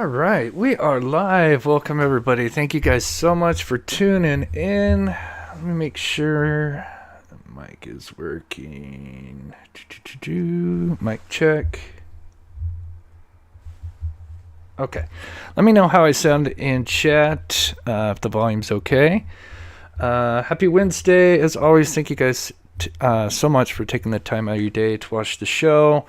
right, we are live. Welcome, everybody. Thank you guys so much for tuning in. Let me make sure the mic is working. Mic check. Okay. Let me know how I sound in chat, if the volume's okay. Happy Wednesday. As always, thank you guys so much for taking the time out of your day to watch the show.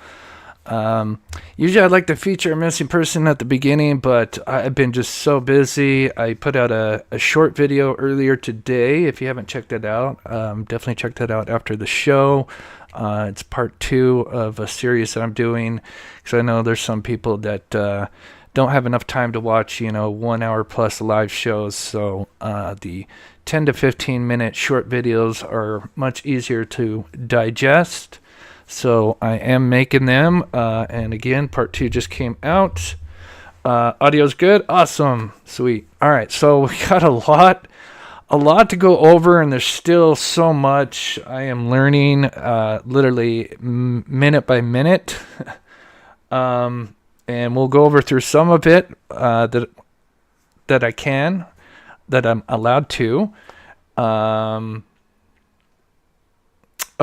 Usually I'd like to feature a missing person at the beginning, but I've been just so busy. I put out a short video earlier today. If you haven't checked it out, definitely check that out after the show. It's part 2 of a series that I'm doing, because I know there's some people that don't have enough time to watch 1 hour plus live shows. So the 10 to 15 minute short videos are much easier to digest. So I am making them, and again, part 2 just came out. Audio's good? Awesome. Sweet. All right, so we got a lot to go over, and there's still so much I am learning, literally minute by minute. And we'll go over through some of it that I can, that I'm allowed to.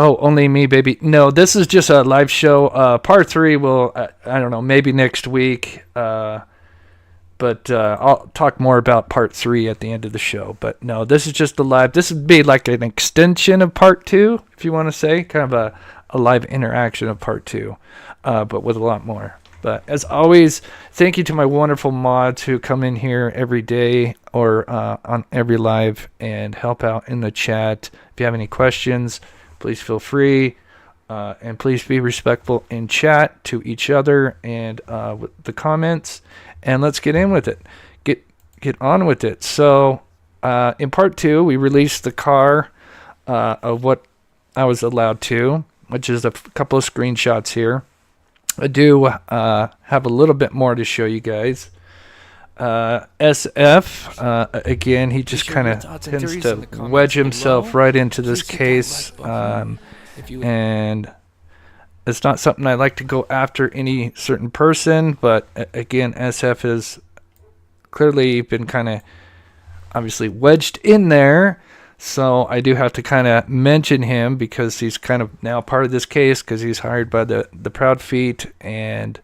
Oh, only me, baby. No, this is just a live show. Part 3 will, I don't know, maybe next week. But I'll talk more about part 3 at the end of the show. But no, this is just a live. This would be like an extension of part 2, if you want to say. Kind of a live interaction of part 2, but with a lot more. But as always, thank you to my wonderful mods who come in here every day or on every live and help out in the chat. If you have any questions, please feel free, and please be respectful in chat to each other and with the comments. And let's get in with it. Get on with it. So in part 2, we released the car of what I was allowed to, which is a couple of screenshots here. I do have a little bit more to show you guys. SF, again, he just kind of tends to wedge himself right into this case, and it's not something I like to go after any certain person, but again, SF has clearly been kind of obviously wedged in there, so I do have to kind of mention him because he's kind of now part of this case because he's hired by the Proud Feet, and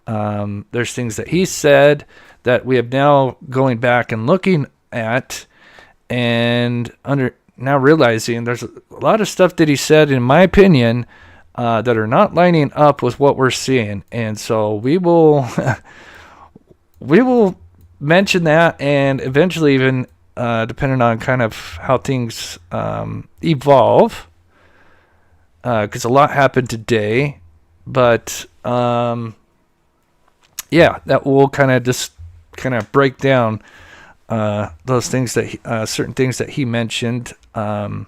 there's things that he said that we have now going back and looking at and now realizing there's a lot of stuff that he said, in my opinion, that are not lining up with what we're seeing. And so we will we will mention that, and eventually even depending on kind of how things evolve, because a lot happened today. But yeah, that will kind of break down those things that certain things that he mentioned, and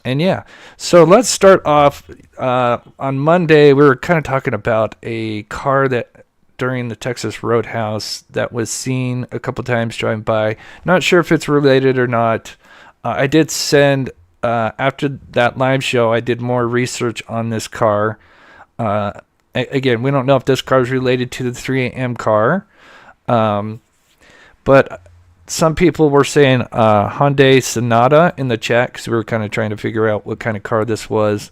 yeah. So let's start off. On Monday, we were kind of talking about a car that during the Texas Roadhouse that was seen a couple times driving by. Not sure if it's related or not. I did send after that live show, I did more research on this car. Again, we don't know if this car is related to the 3 a.m. car. But some people were saying Hyundai Sonata in the chat because we were kind of trying to figure out what kind of car this was.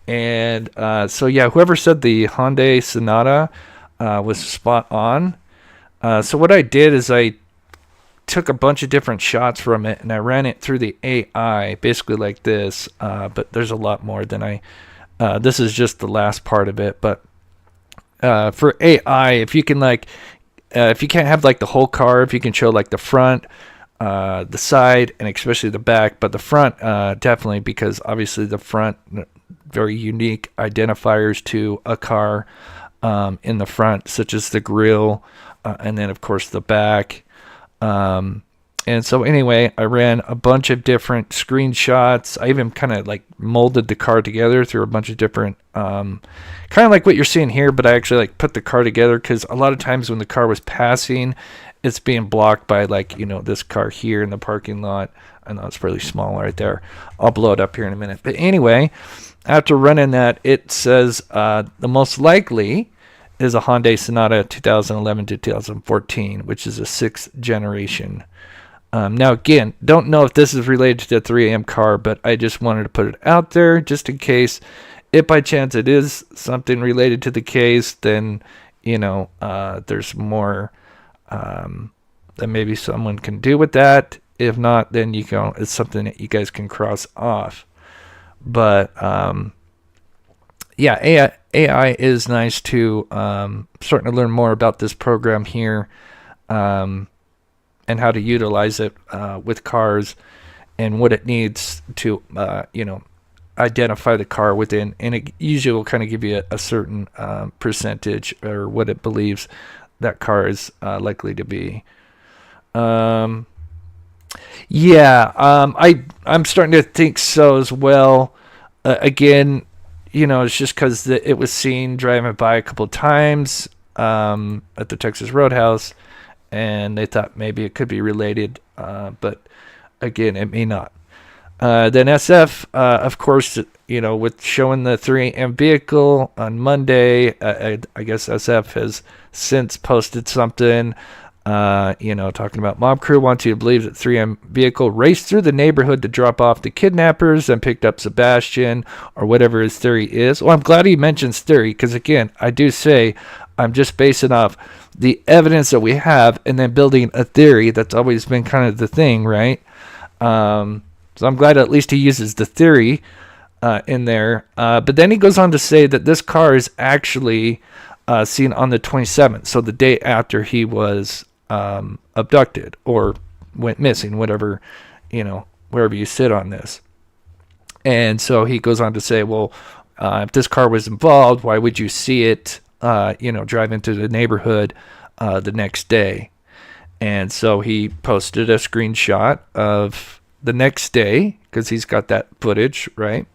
And so, yeah, whoever said the Hyundai Sonata was spot on. So what I did is I took a bunch of different shots from it, and I ran it through the AI, basically like this. But there's a lot more than this is just the last part of it. But for AI, if you can if you can't have like the whole car, if you can show like the front, the side, and especially the back, but the front definitely, because obviously the front, very unique identifiers to a car in the front, such as the grille, and then of course the back. And so anyway, I ran a bunch of different screenshots. I even kind of like molded the car together through a bunch of different, kind of like what you're seeing here, but I actually like put the car together because a lot of times when the car was passing, it's being blocked by like, this car here in the parking lot. I know it's really small right there. I'll blow it up here in a minute. But anyway, after running that, it says the most likely is a Hyundai Sonata 2011 to 2014, which is a 6th generation. Now, again, don't know if this is related to the 3AM car, but I just wanted to put it out there just in case. If by chance it is something related to the case, then, there's more that maybe someone can do with that. If not, then it's something that you guys can cross off. But yeah, AI is nice to starting to learn more about this program here, and how to utilize it with cars, and what it needs to identify the car within, and it usually will kind of give you a certain percentage or what it believes that car is likely to be. I'm starting to think so as well. Again, it's just because it was seen driving by a couple of times at the Texas Roadhouse, and they thought maybe it could be related, but again, it may not. Then SF, of course, with showing the 3AM vehicle on Monday, I guess SF has since posted something, talking about mob crew wants you to believe that 3M vehicle raced through the neighborhood to drop off the kidnappers and picked up Sebastian, or whatever his theory is. Well, I'm glad he mentions theory, because again, I do say I'm just basing off the evidence that we have and then building a theory. That's always been kind of the thing, right? So I'm glad at least he uses the theory in there. But then he goes on to say that this car is actually seen on the 27th, so the day after he was abducted or went missing, whatever, wherever you sit on this. And so he goes on to say, well, if this car was involved, why would you see it, drive into the neighborhood the next day? And so he posted a screenshot of the next day, because he's got that footage, right?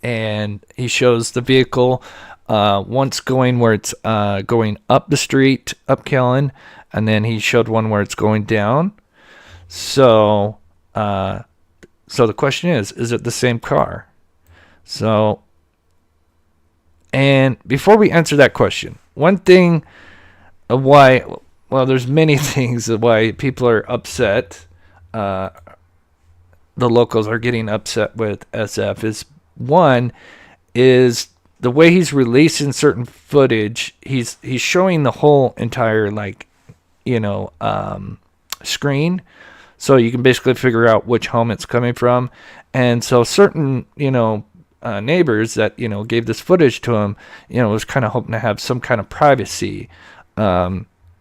And he shows the vehicle once going where it's going up the street, up Kellen, and then he showed one where it's going down. So the question is it the same car? So, and before we answer that question, one thing of why, well, there's many things of why people are upset. The locals are getting upset with SF is, one is the way he's releasing certain footage. He's showing the whole entire screen, so you can basically figure out which home it's coming from. And so certain neighbors that gave this footage to him was kind of hoping to have some kind of privacy.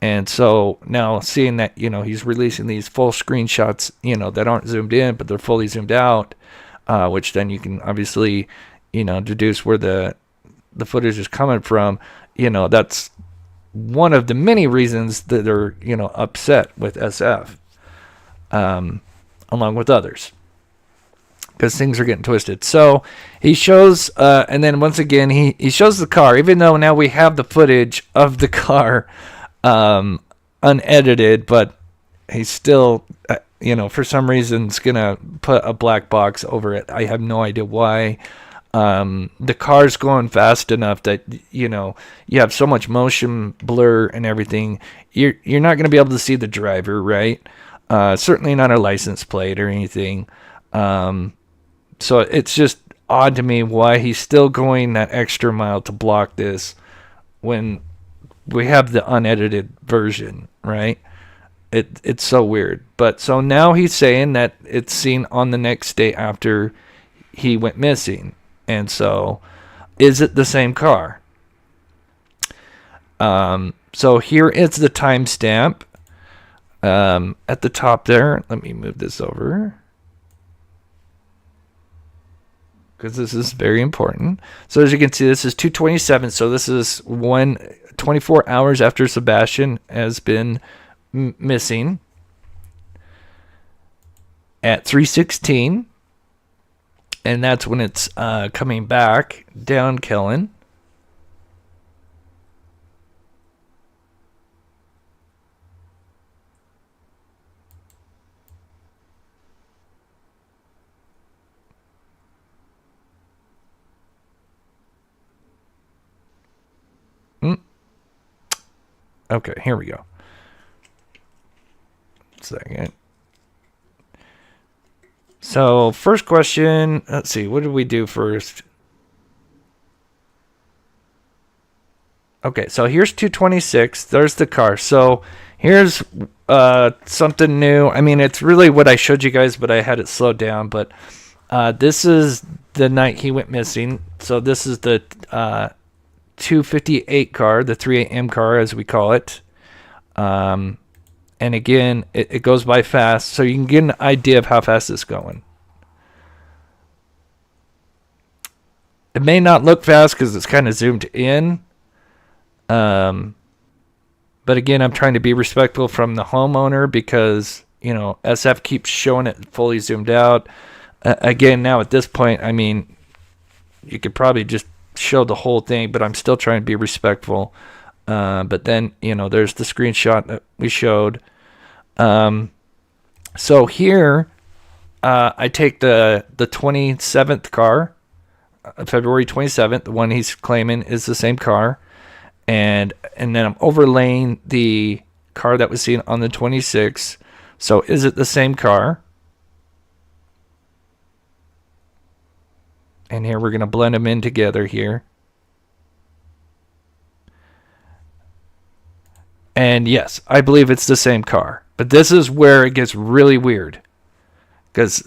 And so now seeing that, he's releasing these full screenshots, that aren't zoomed in, but they're fully zoomed out, which then you can obviously, deduce where the footage is coming from. That's one of the many reasons that they're, upset with SF, along with others, because things are getting twisted. So he shows, and then once again, he shows the car, even though now we have the footage of the car, unedited, but he's still, for some reason, is gonna put a black box over it. I have no idea why. The car's going fast enough that you have so much motion blur and everything. You're not gonna be able to see the driver, right? Certainly not a license plate or anything. So it's just odd to me why he's still going that extra mile to block this when we have the unedited version, right? It's so weird. But so now he's saying that it's seen on the next day after he went missing. And so is it the same car? So here is the timestamp at the top there. Let me move this over, because this is very important. So as you can see, this is 2:27. So this is 24 hours after Sebastian has been missing at 3:16. And that's when it's coming back down Kellen. Okay, here we go. Second. So first question, let's see, what did we do first? Okay, so here's 226. There's the car. So here's something new. I mean, it's really what I showed you guys, but I had it slowed down. But this is the night he went missing. So this is the 258 car, the 3 a.m. car, as we call it. And again, it goes by fast, so you can get an idea of how fast it's going. It may not look fast because it's kind of zoomed in. But again, I'm trying to be respectful from the homeowner because, you know, SF keeps showing it fully zoomed out. Again, now at this point, I mean, you could probably just show the whole thing, but I'm still trying to be respectful. But then, you know, there's the screenshot that we showed. So here, I take the 27th car, February 27th, the one he's claiming is the same car. And then I'm overlaying the car that was seen on the 26th. So is it the same car? And here we're going to blend them in together here. And yes, I believe it's the same car. But this is where it gets really weird. Because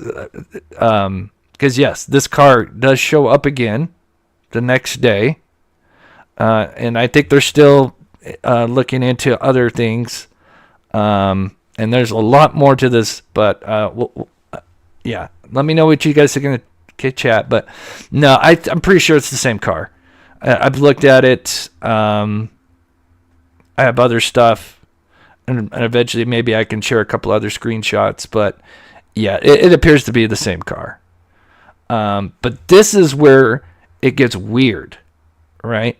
yes, this car does show up again the next day. And I think they're still looking into other things. And there's a lot more to this. But yeah, let me know what you guys are going to chat. But no, I'm pretty sure it's the same car. I've looked at it. I have other stuff. And eventually maybe I can share a couple other screenshots. But yeah, it appears to be the same car. But this is where it gets weird, right?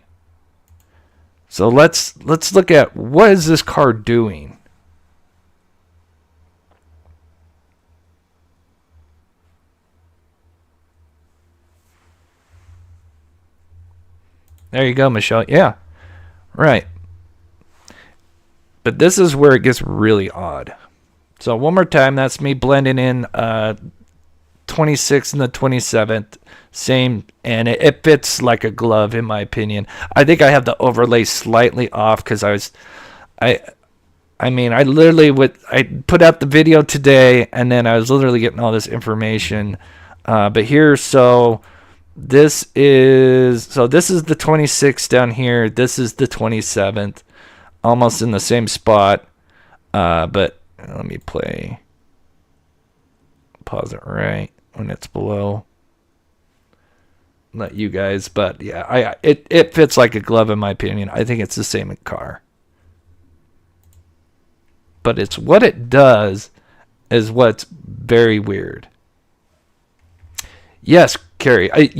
So let's look at what is this car doing. There you go, Michelle. Yeah, right. But this is where it gets really odd. So one more time, that's me blending in 26th and the 27th. Same, and it fits like a glove in my opinion. I think I have the overlay slightly off because I put out the video today and then I was literally getting all this information. But here, so this is the 26th down here. This is the 27th, almost in the same spot. But let me pause it right when it's below. Let you guys, but yeah, it fits like a glove in my opinion. I think it's the same car. But it's what it does is what's very weird. Yes, Carrie. I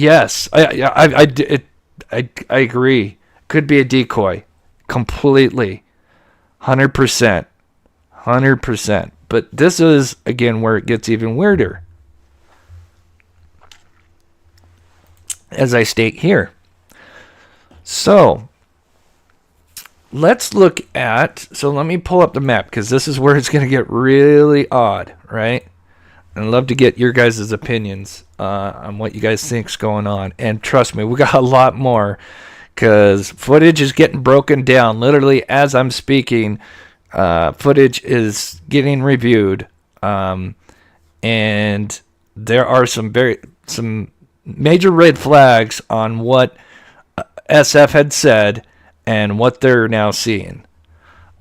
agree. Could be a decoy. Completely. 100%. 100%. But this is, again, where it gets even weirder. As I state here. So, let's look at, so let me pull up the map, because this is where it's going to get really odd, right? And I'd love to get your guys' opinions on what you guys think's going on. And trust me, we got a lot more, because footage is getting broken down. Literally, as I'm speaking, footage is getting reviewed. And there are some major red flags on what SF had said and what they're now seeing.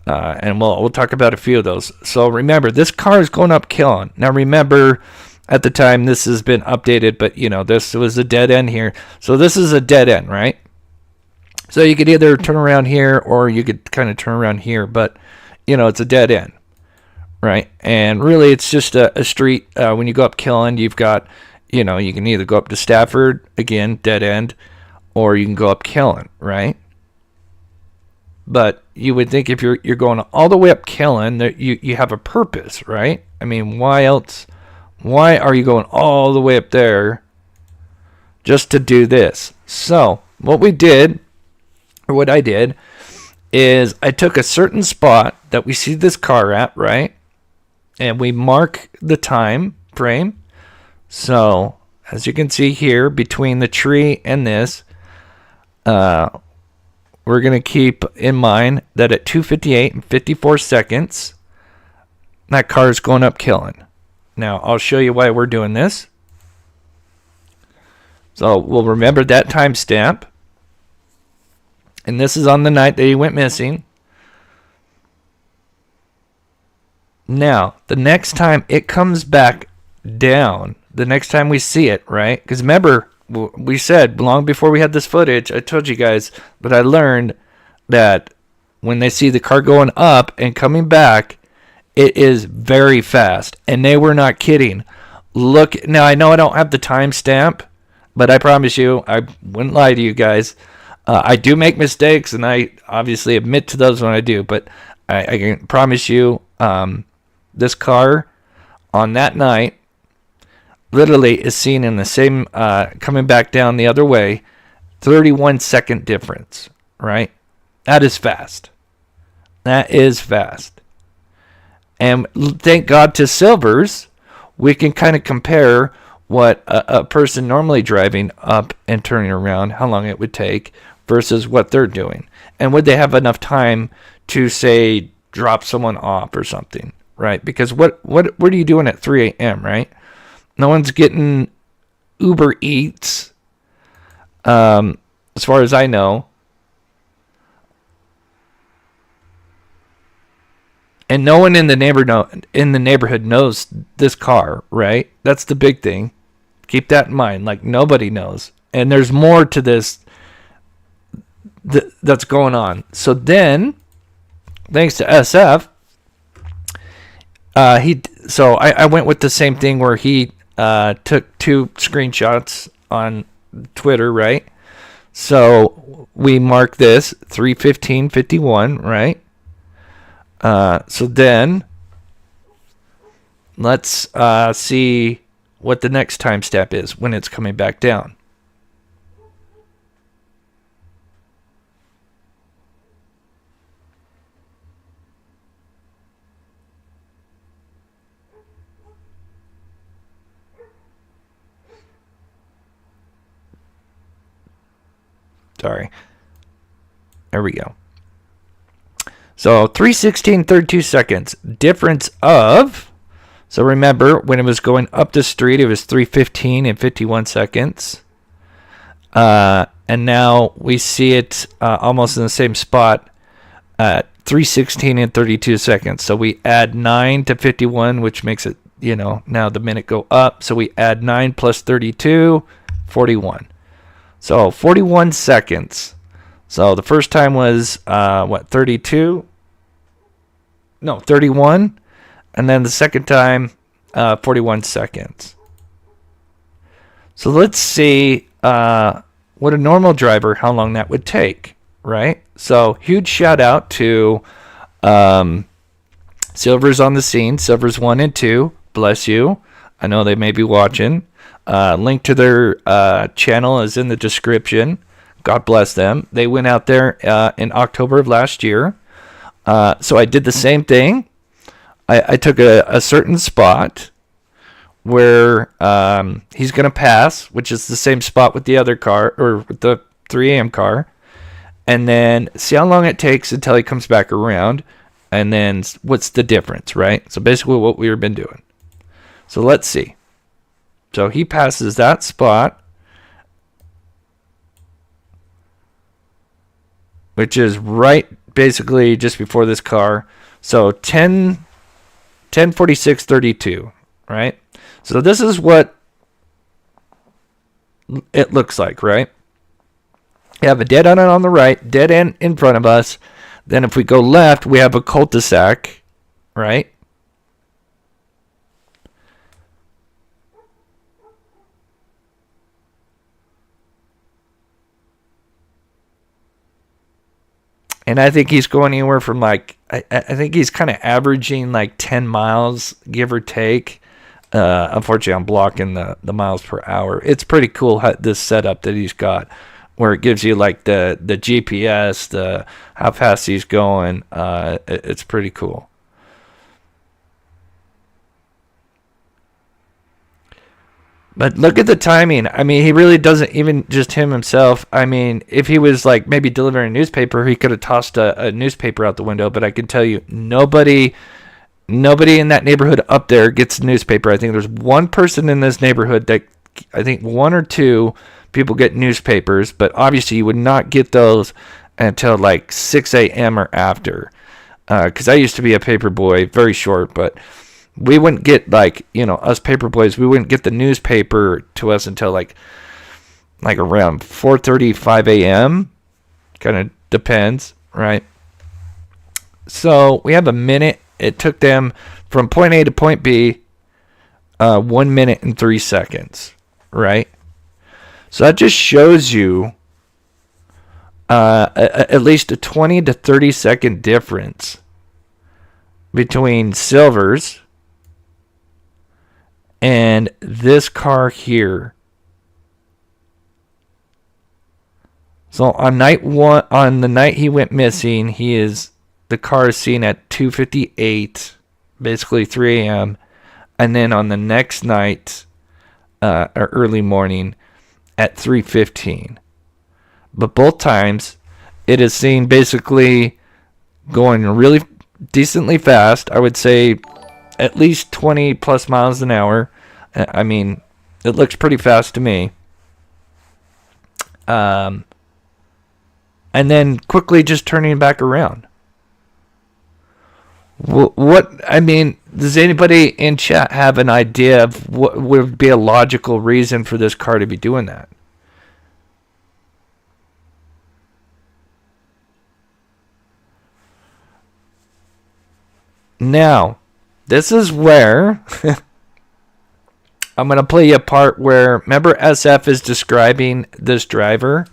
And we'll talk about a few of those. So remember, this car is going up killing. Now remember, at the time this has been updated, but you know, this was a dead end here. So this is a dead end, right? So you could either turn around here or you could kind of turn around here, but you know, it's a dead end, right? And really it's just a street. When you go up killing, you've got, you know, you can either go up to Stafford, again, dead end, or you can go up Killen, right? But you would think if you're going all the way up Killen, that you have a purpose, right? I mean, why else? Why are you going all the way up there just to do this? So what I did is I took a certain spot that we see this car at, right? And we mark the time frame. So as you can see here, between the tree and this, we're going to keep in mind that at 2:58 and 54 seconds, that car is going up killing. Now, I'll show you why we're doing this. So we'll remember that timestamp. And this is on the night that he went missing. Now, the next time it comes back down, the next time we see it, right? Because remember, we said long before we had this footage, I told you guys, but I learned that when they see the car going up and coming back, it is very fast. And they were not kidding. Look, now I know I don't have the timestamp, but I promise you, I wouldn't lie to you guys. I do make mistakes, and I obviously admit to those when I do, but I can promise you, this car on that night literally is seen in the same, coming back down the other way, 31-second difference, right? That is fast. That is fast. And thank God to silvers, we can kind of compare what a person normally driving up and turning around, how long it would take, versus what they're doing. And would they have enough time to, say, drop someone off or something, right? Because what are you doing at 3 a.m., right? No one's getting Uber Eats, as far as I know. And no one in the neighborhood knows this car, right? That's the big thing. Keep that in mind. Like, nobody knows. And there's more to this that's going on. So then, thanks to SF, I went with the same thing where he took 2 screenshots on Twitter, right? So we mark this 3:15:51, right? So then let's see what the next time step is when it's coming back down. Sorry. There we go. So 3:16:32 seconds. Difference of, so remember when it was going up the street, it was 3:15 and 51 seconds. And now we see it almost in the same spot at 3:16 and 32 seconds. So we add 9 to 51, which makes it, now the minute go up. So we add 9 plus 32, 41. So 41 seconds. So the first time was, 32? No, 31. And then the second time, 41 seconds. So let's see what a normal driver, how long that would take, right? So huge shout out to Silver's on the scene, Silver's 1 and 2. Bless you. I know they may be watching. Link to their channel is in the description. God bless them. They went out there in October of last year. So I did the same thing. I took a certain spot where he's going to pass, which is the same spot with the other car, or with the 3 a.m. car. And then see how long it takes until he comes back around. And then what's the difference, right? So basically what we've been doing. So let's see. So he passes that spot, which is right basically just before this car. So 10:46:32, right? So this is what it looks like, right? You have a dead end on the right, dead end in front of us. Then if we go left, we have a cul-de-sac, right? And I think he's going anywhere from like, I think he's kind of averaging like 10 miles, give or take. Unfortunately, I'm blocking the miles per hour. It's pretty cool this setup that he's got. where it gives you like the GPS, the how fast he's going. It's pretty cool. But look at the timing. I mean, he really doesn't, even just himself. I mean, if he was like maybe delivering a newspaper, he could have tossed a newspaper out the window. But I can tell you, nobody in that neighborhood up there gets a newspaper. I think there's one person in this neighborhood that, I think one or two people get newspapers, but obviously you would not get those until like 6 a.m. or after. Because I used to be a paper boy, very short, but we wouldn't get, like, you know, us paper boys, we wouldn't get the newspaper to us until like around 4:35 a.m. Kind of depends, right? So we have a minute. It took them from point A to point B 1 minute and 3 seconds, right? So that just shows you at least a 20 to 30 second difference between Silver's and this car here. So on night one, on the night he went missing, the car is seen at 2:58, basically 3 a.m. And then on the next night, or early morning, at 3:15. But both times, it is seen basically going really decently fast. I would say at least 20 plus miles an hour. I mean, it looks pretty fast to me. And then quickly just turning back around. What, I mean, does anybody in chat have an idea of what would be a logical reason for this car to be doing that? Now, this is where I'm going to play you a part where, remember, SF is describing this driver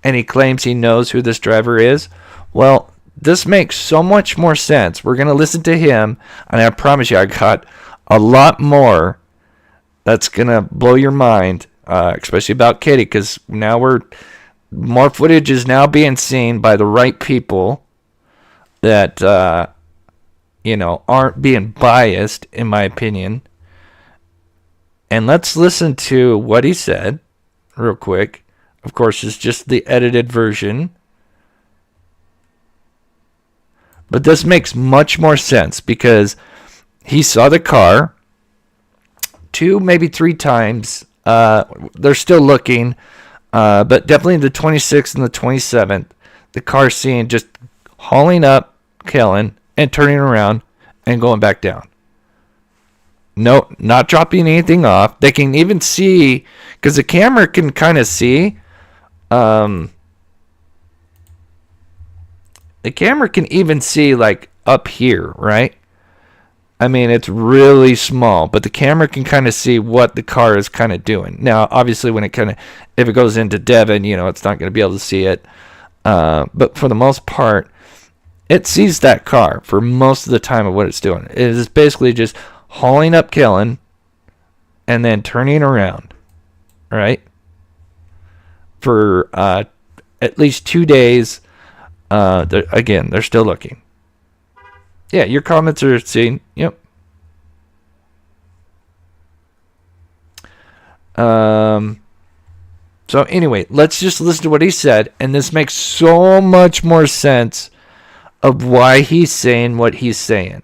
and he claims he knows who this driver is? Well, this makes so much more sense. We're going to listen to him, and I promise you, I got a lot more that's going to blow your mind, especially about Katie, because now more footage is now being seen by the right people that, aren't being biased, in my opinion. And let's listen to what he said real quick. Of course, it's just the edited version. But this makes much more sense because he saw the car 2, maybe 3 times. They're still looking, but definitely the 26th and the 27th, the car seen just hauling up, killing, and turning around and going back down. No, not dropping anything off. They can even see, because the camera can kind of see. The camera can even see like up here, right? I mean, it's really small, but the camera can kind of see what the car is kind of doing. Now, obviously, when if it goes into Devon, it's not going to be able to see it. But for the most part, it sees that car for most of the time of what it's doing. It is basically just hauling up, killing, and then turning around, right? For at least 2 days. They're still looking. Yeah, your comments are seen. Yep. So anyway, let's just listen to what he said, and this makes so much more sense of why he's saying what he's saying.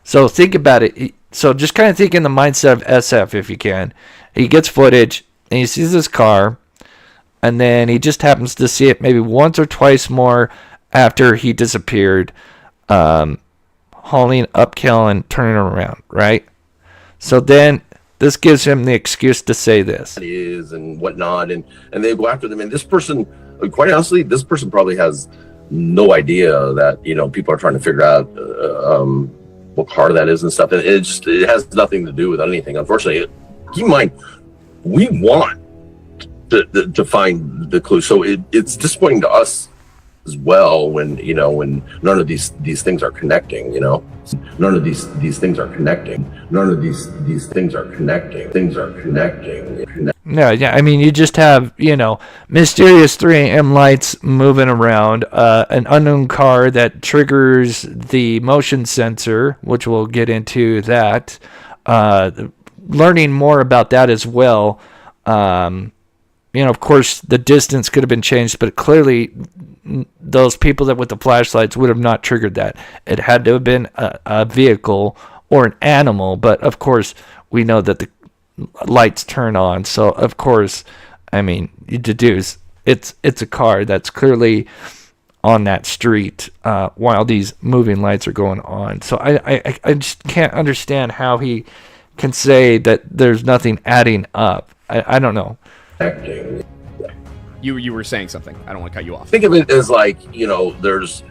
So think about it. So just kind of think in the mindset of SF if you can. He gets footage, and he sees this car, and then he just happens to see it maybe once or twice more after he disappeared, hauling up, killing, turning around, right? So then this gives him the excuse to say this. It is and whatnot, and they go after them. And this person, quite honestly, this person probably has no idea that people are trying to figure out what car that is and stuff. And it has nothing to do with anything. Unfortunately, keep in mind, we want to find the clue. So it's disappointing to us as well, when when none of these things are connecting. None of these things are connecting. None of these things are connecting. Things are connecting. Yeah. I mean, you just have, mysterious 3 a.m. lights moving around, an unknown car that triggers the motion sensor, which we'll get into that. Learning more about that as well. Of course, the distance could have been changed, but clearly those people that with the flashlights would have not triggered that. It had to have been a vehicle or an animal, but of course we know that the lights turn on, so of course, I mean, you deduce it's a car that's clearly on that street while these moving lights are going on. So I just can't understand how he can say that there's nothing adding up. I don't know. You were saying something. I don't want to cut you off. Think of it as like, there's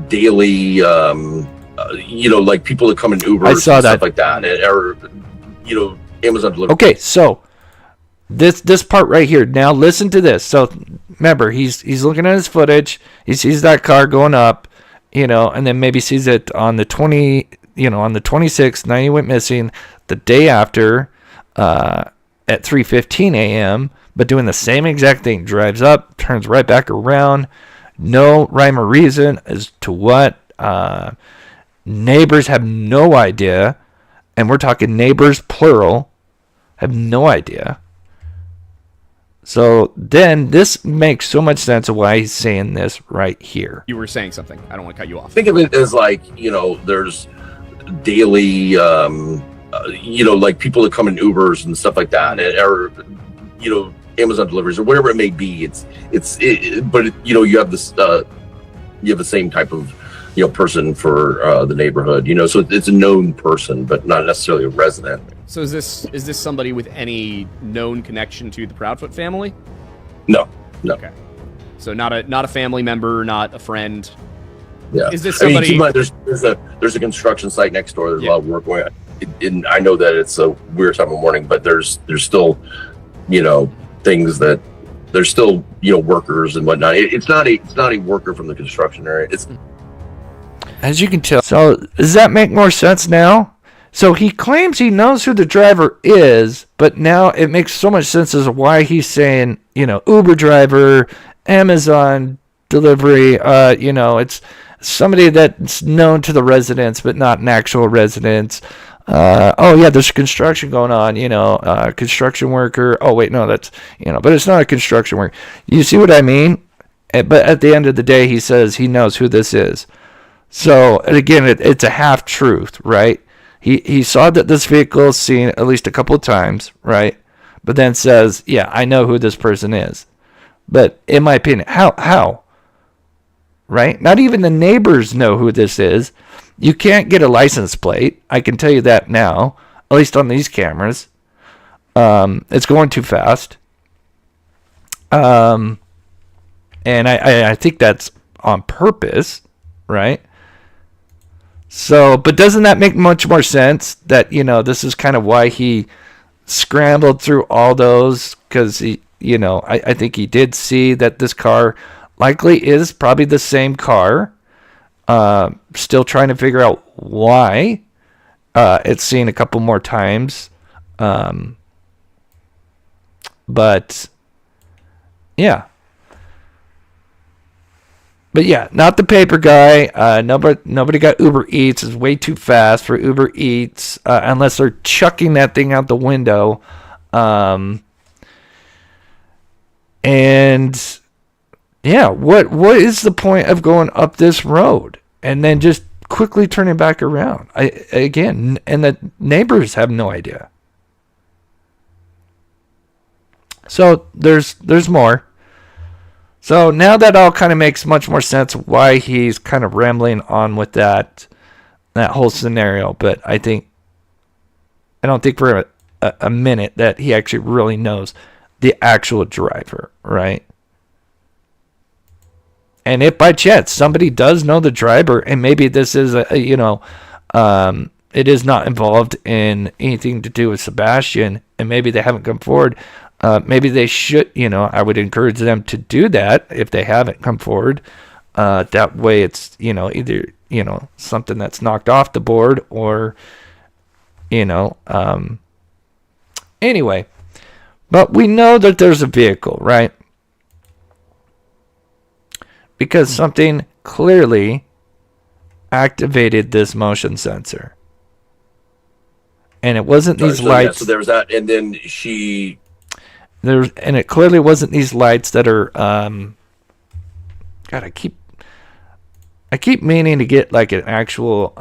daily, like people that come in Ubers and stuff like that, or Amazon delivery. Okay, so this part right here. Now listen to this. So remember, he's looking at his footage. He sees that car going up, and then maybe sees it on the 26th. Night he went missing. The day after, at 3:15 a.m. but doing the same exact thing. Drives up, turns right back around. No rhyme or reason as to what. Neighbors have no idea. And we're talking neighbors, plural, have no idea. So then this makes so much sense of why he's saying this right here. You were saying something. I don't want to cut you off. Think of it as like, there's daily, like people that come in Ubers and stuff like that, or, Amazon deliveries or whatever it may be. But you have this, you have the same type of, person for the neighborhood, so it's a known person, but not necessarily a resident. So is this somebody with any known connection to the Proudfoot family? No. Okay. So not a family member, not a friend. Yeah. Is this somebody? Keep in mind, there's a construction site next door. There's a lot of work going on. And I know that it's a weird time of morning, but there's still, things that there's still, workers and whatnot. It's not a worker from the construction area. It's, as you can tell. So does that make more sense now? So he claims he knows who the driver is, but now it makes so much sense as to why he's saying, Uber driver, Amazon delivery, it's somebody that's known to the residents, but not an actual resident. There's construction going on, construction worker. Oh, wait, no, that's, but it's not a construction worker. You see what I mean? But at the end of the day, he says he knows who this is. So, and again, it's a half-truth, right? He saw that this vehicle is seen at least a couple of times, right? But then says, yeah, I know who this person is. But in my opinion, how? Right? Not even the neighbors know who this is. You can't get a license plate. I can tell you that now, at least on these cameras. It's going too fast. And I think that's on purpose, right? So, but doesn't that make much more sense that, this is kind of why he scrambled through all those? Because he, I think he did see that this car likely is probably the same car. Still trying to figure out why it's seen a couple more times. But yeah. But yeah, not the paper guy. Nobody got Uber Eats. It's way too fast for Uber Eats, unless they're chucking that thing out the window. And yeah, what is the point of going up this road and then just quickly turning back around? And the neighbors have no idea. So there's more. So now that all kind of makes much more sense why he's kind of rambling on with that whole scenario. But I don't think for a minute that he actually really knows the actual driver, right? And if by chance somebody does know the driver, and maybe this is it is not involved in anything to do with Sebastian, and maybe they haven't come forward. Maybe they should, I would encourage them to do that if they haven't come forward. That way it's, either, something that's knocked off the board or, anyway. But we know that there's a vehicle, right? Because something clearly activated this motion sensor. And it wasn't these lights. So there was that, and then and it clearly wasn't these lights that are God, I keep meaning to get like an actual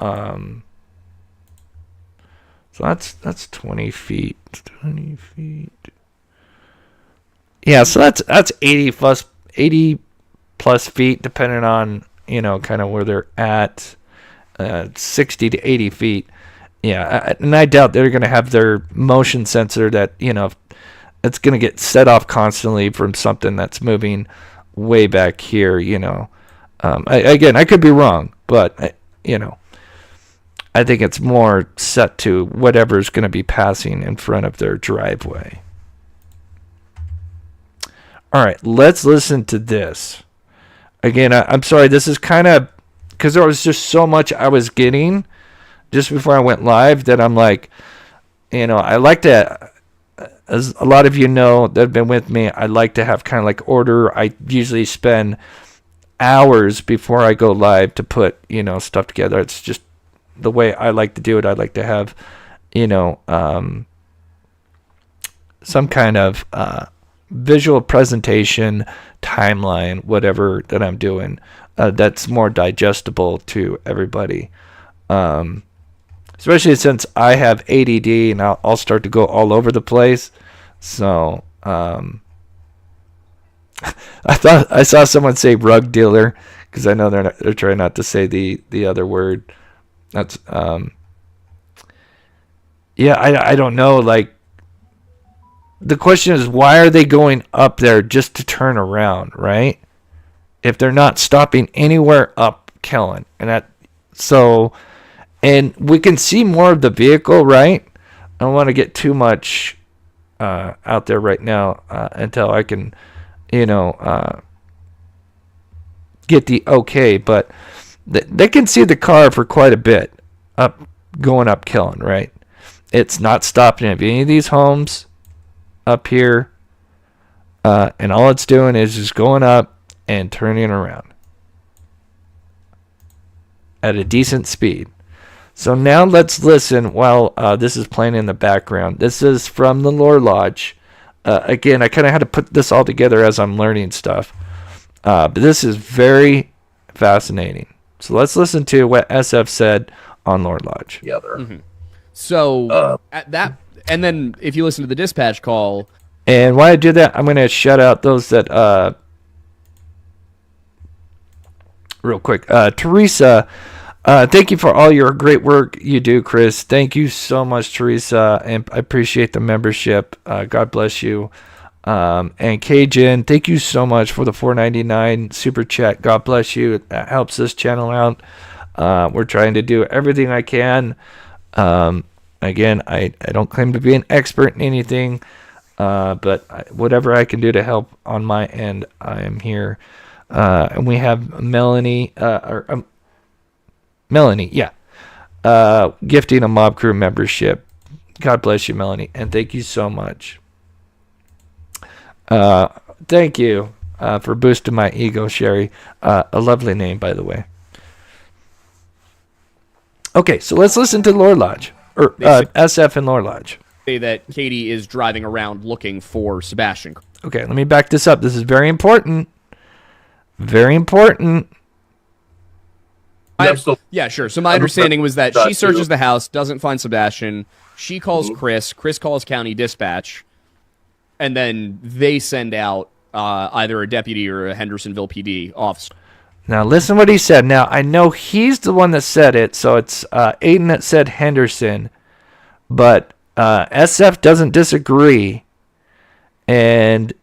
so that's 20 feet. 20 feet. Yeah, so that's 80 plus feet, depending on, kind of where they're at. 60 to 80 feet. Yeah, and I doubt they're going to have their motion sensor that, it's going to get set off constantly from something that's moving way back here, Again, I could be wrong, but, I think it's more set to whatever's going to be passing in front of their driveway. All right, let's listen to this. Again, I'm sorry, this is kind of, because there was just so much I was getting just before I went live that I'm like, I like to, as a lot of you know that have been with me, I like to have kind of like order. I usually spend hours before I go live to put, stuff together. It's just the way I like to do it. I like to have, some kind of visual presentation, timeline, whatever that I'm doing, that's more digestible to everybody. Especially since I have ADD and I'll start to go all over the place. So, I thought I saw someone say rug dealer, because I know they're trying not to say the other word. That's, yeah, I don't know. Like, the question is, why are they going up there just to turn around, right? If they're not stopping anywhere up Kellen. And we can see more of the vehicle, right? I don't want to get too much out there right now until I can, get the okay. But they can see the car for quite a bit going up Kellen, right? It's not stopping at any of these homes up here, and all it's doing is just going up and turning around at a decent speed. So now let's listen while this is playing in the background. This is from the Lore Lodge. Again, I kind of had to put this all together as I'm learning stuff, but this is very fascinating. So let's listen to what SF said on Lore Lodge. Mm-hmm. So at that. And then if you listen to the dispatch call... And while I do that, I'm going to shout out those that... real quick. Teresa, thank you for all your great work you do, Chris. Thank you so much, Teresa. And I appreciate the membership. God bless you. And Cajun, thank you so much for the $4.99 super chat. God bless you. That helps this channel out. We're trying to do everything I can. Again, I don't claim to be an expert in anything, but whatever I can do to help on my end, I am here. And we have Melanie, gifting a Mob Crew membership. God bless you, Melanie, and thank you so much. Thank you for boosting my ego, Sherry. A lovely name, by the way. Okay, so let's listen to Lore Lodge. Or SF and Lore Lodge. Say that Katie is driving around looking for Sebastian. Okay, let me back this up. This is very important. Very important. Yeah, sure. So my understanding was that she searches the house, doesn't find Sebastian. She calls Chris. Chris calls County Dispatch. And then they send out either a deputy or a Hendersonville PD officer. Now, listen what he said. Now, I know he's the one that said it, so it's Aiden that said Henderson. But SF doesn't disagree. And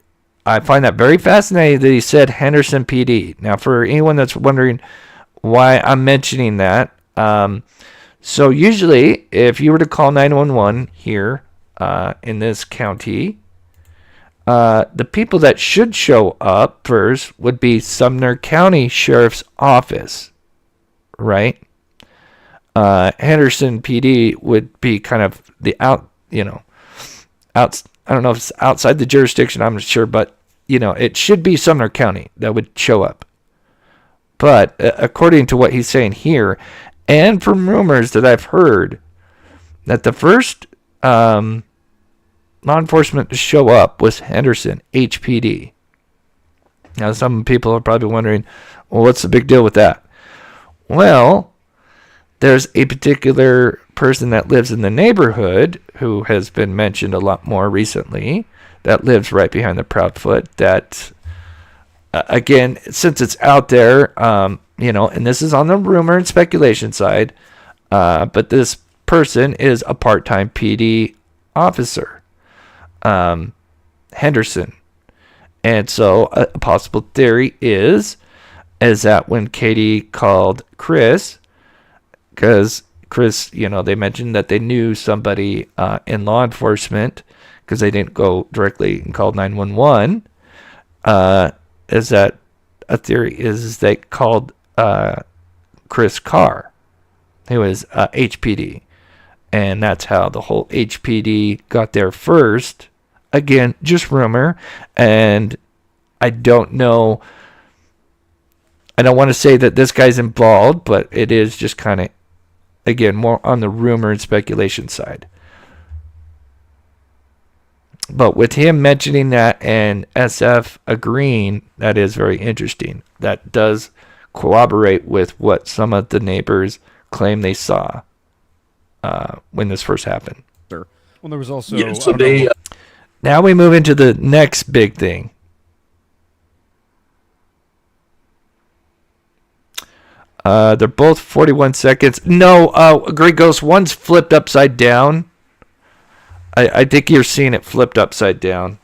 I find that very fascinating that he said Henderson PD. Now, for anyone that's wondering why I'm mentioning that, so usually, if you were to call 911 here in this county, the people that should show up first would be Sumner County Sheriff's Office, right? Henderson PD would be kind of the out. I don't know if it's outside the jurisdiction, I'm not sure, but it should be Sumner County that would show up. But according to what he's saying here, and from rumors that I've heard, that the first law enforcement to show up was Henderson HPD. Now, some people are probably wondering, well, what's the big deal with that? Well, there's a particular person that lives in the neighborhood who has been mentioned a lot more recently that lives right behind the Proudfoot that, again, since it's out there, and this is on the rumor and speculation side, but this person is a part-time PD officer, Henderson. And so a possible theory is that when Katie called Chris, because Chris, they mentioned that they knew somebody in law enforcement because they didn't go directly and call 911. Is that a theory? Is they called Chris Carr, who was HPD, and that's how the whole HPD got there first. Again, just rumor, and I don't know. I don't want to say that this guy's involved, but it is just kind of, again, more on the rumor and speculation side. But with him mentioning that and SF agreeing, that is very interesting. That does corroborate with what some of the neighbors claim they saw when this first happened. Well, there was also... Yeah, so they... Now we move into the next big thing. They're both 41 seconds. No, Grey Ghost, one's flipped upside down. I think you're seeing it flipped upside down.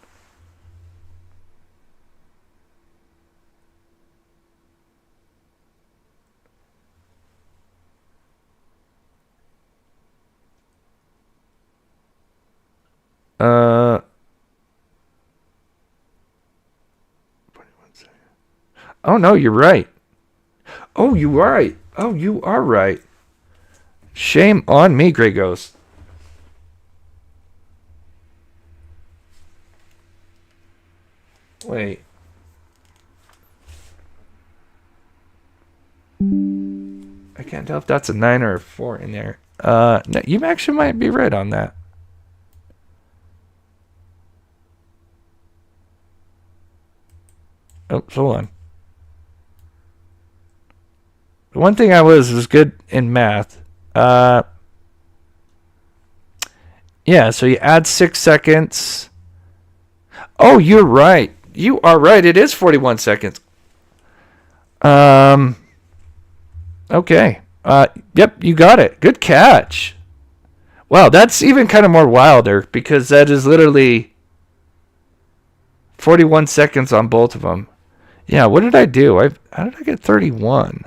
Oh no, you're right. Oh, you are right. Oh, you are right. Shame on me, Grey Ghost. Wait. I can't tell if that's a 9 or a 4 in there. No, you actually might be right on that. Oh, hold on. The one thing I was good in math. Yeah, so you add 6 seconds. Oh, you're right. You are right. It is 41 seconds. Okay. Yep, you got it. Good catch. Wow, that's even kind of more wilder because that is literally 41 seconds on both of them. Yeah, what did I do? How did I get 31?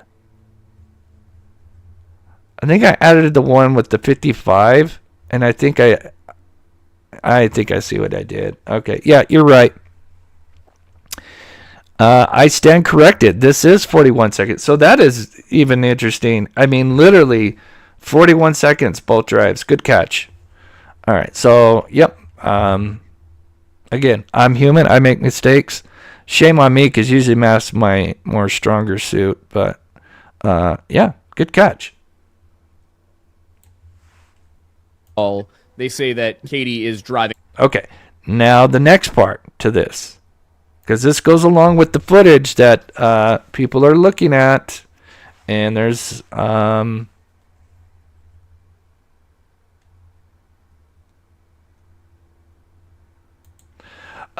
I think I added the one with the 55, and I think I see what I did. Okay, yeah, you're right. I stand corrected. This is 41 seconds. So that is even interesting. I mean, literally 41 seconds, both drives. Good catch. All right, so, yep. Again, I'm human. I make mistakes. Shame on me because usually math's my more stronger suit. But, yeah, good catch. They say that Katie is driving. Okay, now the next part to this, because this goes along with the footage that people are looking at, and there's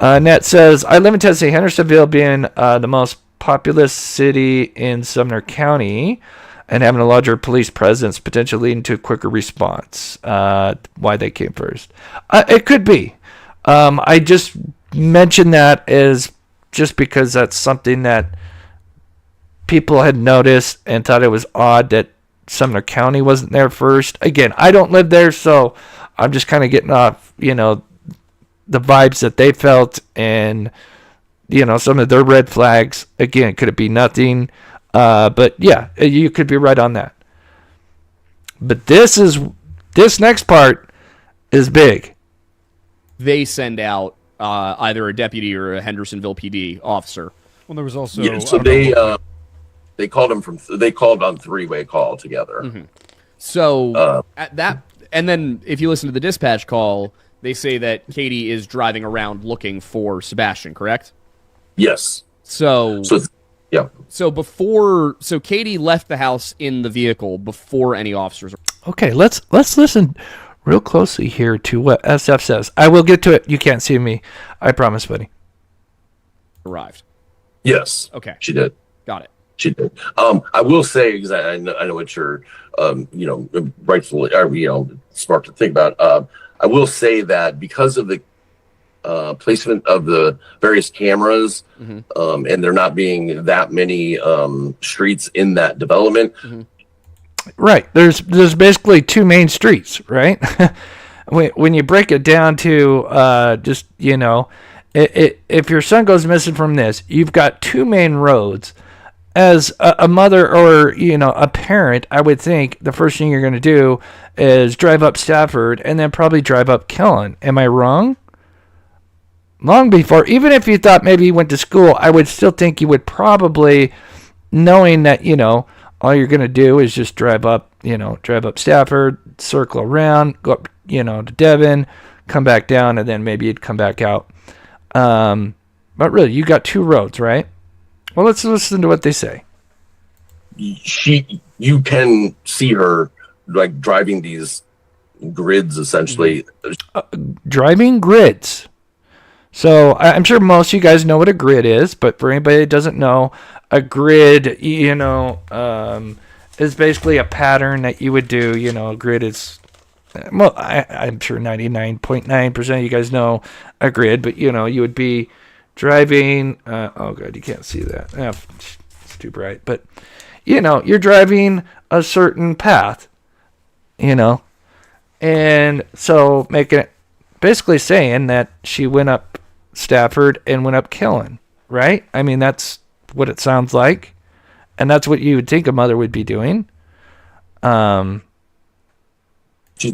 Net says, I live in Tennessee, Hendersonville being the most populous city in Sumner County, and having a larger police presence, potentially leading to a quicker response. Why they came first. It could be. I just mentioned that as just because that's something that people had noticed and thought it was odd that Sumner County wasn't there first. Again, I don't live there, so I'm just kind of getting off, the vibes that they felt and, some of their red flags. Again, could it be nothing? But yeah, you could be right on that. But this next part is big. They send out either a deputy or a Hendersonville PD officer. Well, there was also so they called on three-way call together. Mm-hmm. So at that, and then if you listen to the dispatch call, they say that Katie is driving around looking for Sebastian. Correct? Yes. So yeah. So Katie left the house in the vehicle before any officers. Okay, let's listen real closely here to what SF says. I will get to it. You can't see me. I promise, buddy. Arrived. Yes. Okay. She did. Got it. She did. I will say, because I know what you're, rightfully, or, smart to think about. I will say that because of the placement of the various cameras, and there not being that many streets in that development. Mm-hmm. Right. There's basically two main streets, right? when you break it down to just, if your son goes missing from this, you've got two main roads. As a mother or, a parent, I would think the first thing you're going to do is drive up Stafford and then probably drive up Kellen. Am I wrong? Long before, even if you thought maybe you went to school, I would still think you would probably, knowing that, all you're going to do is just drive up Stafford, circle around, go up, to Devon, come back down, and then maybe you'd come back out. But really, you got two roads, right? Well, let's listen to what they say. You can see her like driving these grids, essentially. Driving grids. So I'm sure most of you guys know what a grid is, but for anybody that doesn't know, a grid, is basically a pattern that you would do. A grid is, well, I'm sure 99.9% of you guys know a grid, but you would be driving. Oh god, you can't see that. It's too bright. But you're driving a certain path. And so making it basically saying that she went up Stafford and went up Kellen, right? I mean, that's what it sounds like, and that's what you would think a mother would be doing. She's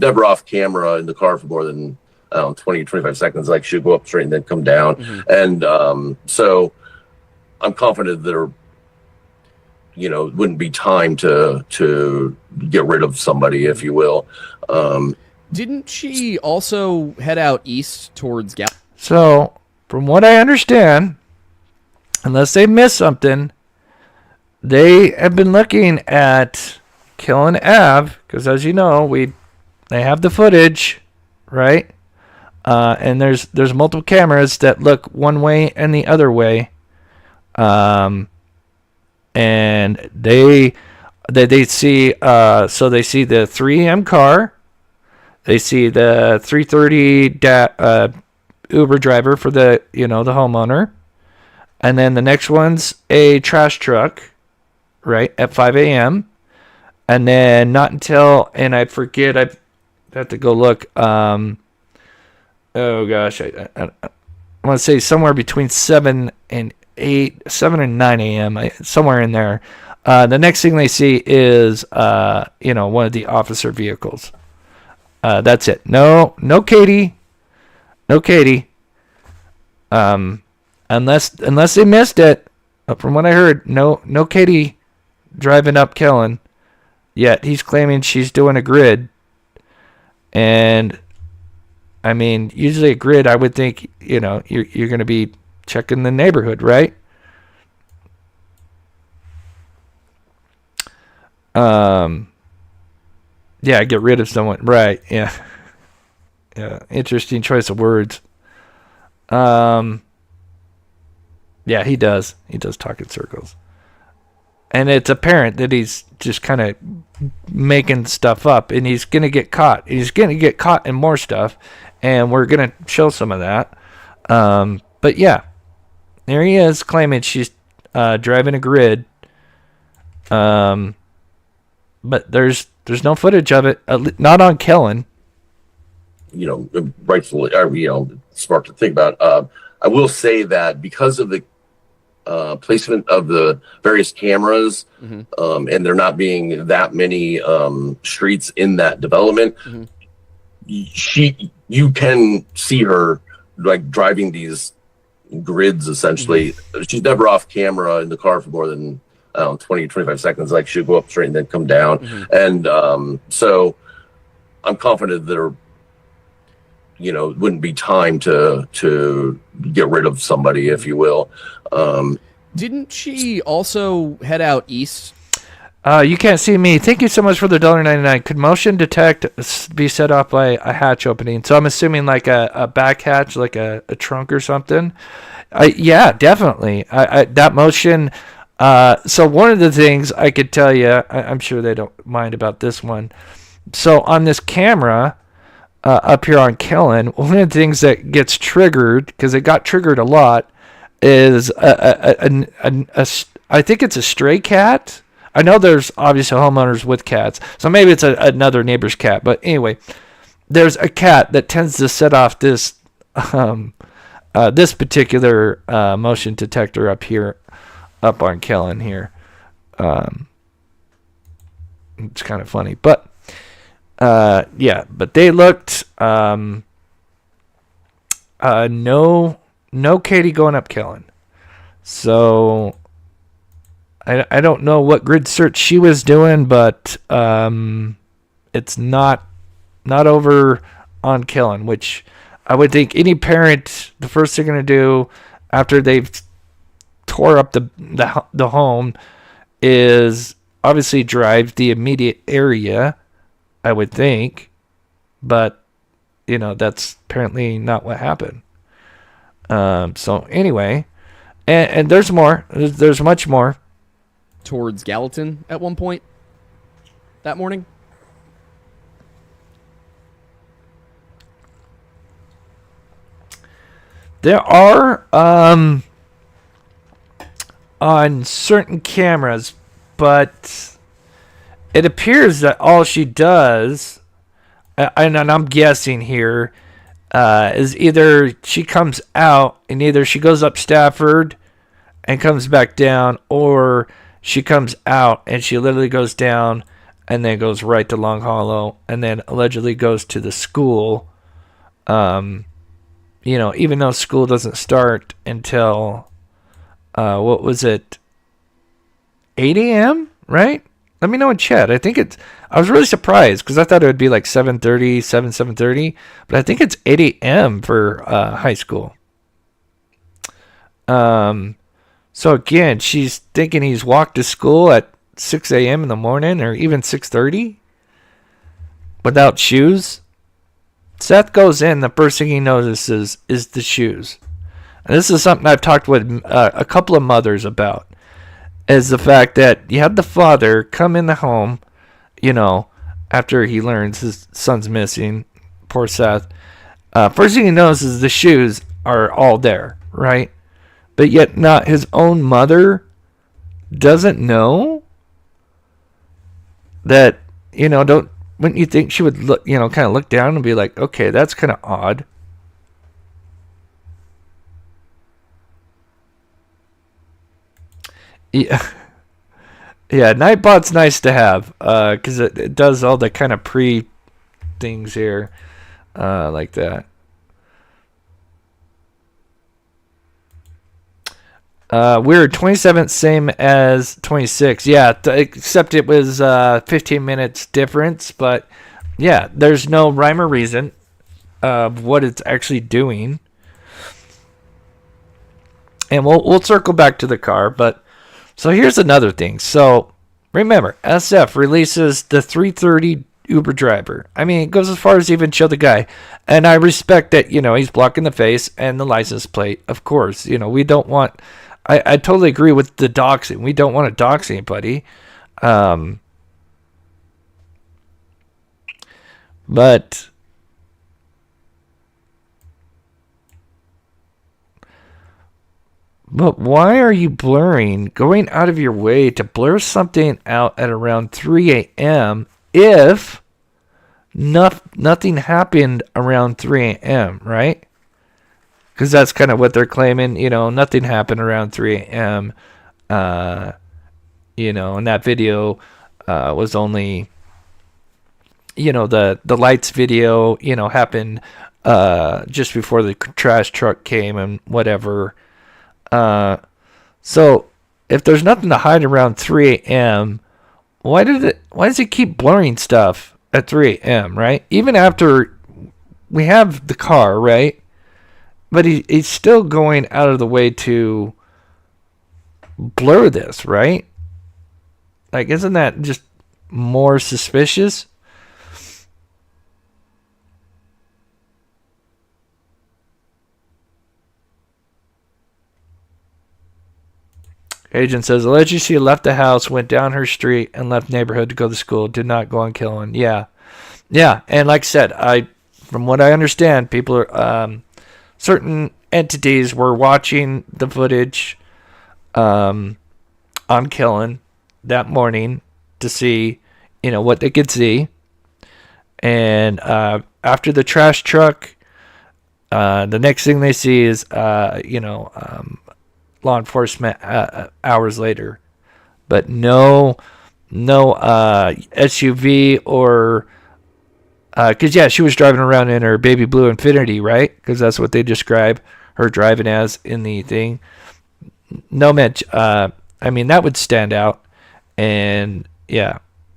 never off camera in the car for more than 20, 25 seconds. Like she'll go up straight and then come down. And so I'm confident there, wouldn't be time to get rid of somebody, if you will. Didn't she also head out east towards Gal? So, from what I understand, unless they missed something, they have been looking at Kellen Ave, because as you know, they have the footage, right? And there's multiple cameras that look one way and the other way. And they see, so they see the 3 a.m. car. They see the 3:30 Uber driver for the the homeowner, and then the next one's a trash truck, right, at 5 a.m. And then not until, and I forget, I have to go look. Oh gosh, I want to say somewhere between 7 and 9 a.m. Somewhere in there. The next thing they see is one of the officer vehicles. That's it. No Katie. Unless they missed it. From what I heard, no Katie driving up Kellen. Yet he's claiming she's doing a grid. And I mean, usually a grid, I would think, you're going to be checking the neighborhood, right? Yeah, get rid of someone. Right, yeah. Yeah, interesting choice of words. Yeah, he does. He does talk in circles. And it's apparent that he's just kind of making stuff up, and he's going to get caught. He's going to get caught in more stuff, and we're going to show some of that. But yeah, there he is claiming she's driving a grid. But there's no footage of it, not on Kellen. rightfully, smart to think about. I will say that because of the placement of the various cameras, and there not being that many streets in that development, you can see her like driving these grids essentially. She's never off camera in the car for more than 20, 25 seconds. Like she'll go up straight and then come down. And so I'm confident there, wouldn't be time to get rid of somebody, if you will. Didn't she also head out east? You can't see me. Thank you so much for the $1.99. Could motion detect be set off by a hatch opening? So I'm assuming like a back hatch, like a trunk or something. Yeah, definitely. That motion. So one of the things I could tell you, I'm sure they don't mind about this one. So on this camera up here on Kellen, one of the things that gets triggered, because it got triggered a lot, is I think it's a stray cat. I know there's obviously homeowners with cats, so maybe it's another neighbor's cat. But anyway, there's a cat that tends to set off this this particular motion detector up here, up on Kellen here. It's kind of funny, but yeah. But they looked no Katie going up Kellen, so. I don't know what grid search she was doing, but it's not over on Kellen, which I would think any parent, the first thing they're going to do after they've tore up the home is obviously drive the immediate area, I would think. But, that's apparently not what happened. So anyway, and there's more. There's much more. Towards Gallatin at one point that morning. There are on certain cameras, but it appears that all she does, and I'm guessing here, is either she comes out and either she goes up Stafford and comes back down, or she comes out and she literally goes down and then goes right to Long Hollow and then allegedly goes to the school. Even though school doesn't start until, what was it? 8 a.m., right? Let me know in chat. I was really surprised because I thought it would be like 7:30, 7:30, but I think it's 8 a.m. for high school. So again, she's thinking he's walked to school at 6 a.m. in the morning or even 6:30 without shoes. Seth goes in. The first thing he notices is the shoes. And this is something I've talked with a couple of mothers about, is the fact that you had the father come in the home, after he learns his son's missing. Poor Seth. First thing he notices is the shoes are all there, right? But yet not his own mother doesn't know that, wouldn't you think she would look, kind of look down and be like, okay, that's kind of odd. Yeah. Yeah, Nightbot's nice to have, because it does all the kind of things here, like that. We're 27th, same as 26. Yeah, except it was 15 minutes difference. But yeah, there's no rhyme or reason of what it's actually doing. And we'll circle back to the car. But so here's another thing. So remember, SF releases the 330 Uber driver. I mean, it goes as far as even show the guy. And I respect that, he's blocking the face and the license plate. Of course, we don't want... I totally agree with the doxing. We don't want to dox anybody. But why are you going out of your way to blur something out at around 3 a.m. if nothing happened around 3 a.m., right? Because that's kind of what they're claiming. Nothing happened around 3 a.m. And that video was only, the lights video, happened just before the trash truck came and whatever. So if there's nothing to hide around 3 a.m., why does it keep blurring stuff at 3 a.m., right? Even after we have the car, right? But he's still going out of the way to blur this, right? Like, isn't that just more suspicious? Agent says, allegedly she left the house, went down her street, and left neighborhood to go to school. Did not go on killing. Yeah. And like I said, from what I understand, people are certain entities were watching the footage on killing that morning to see, what they could see. And after the trash truck, the next thing they see is, law enforcement hours later. But no SUV or... Because, she was driving around in her baby blue Infiniti, right? Because that's what they describe her driving as in the thing. No, Mitch. That would stand out. And,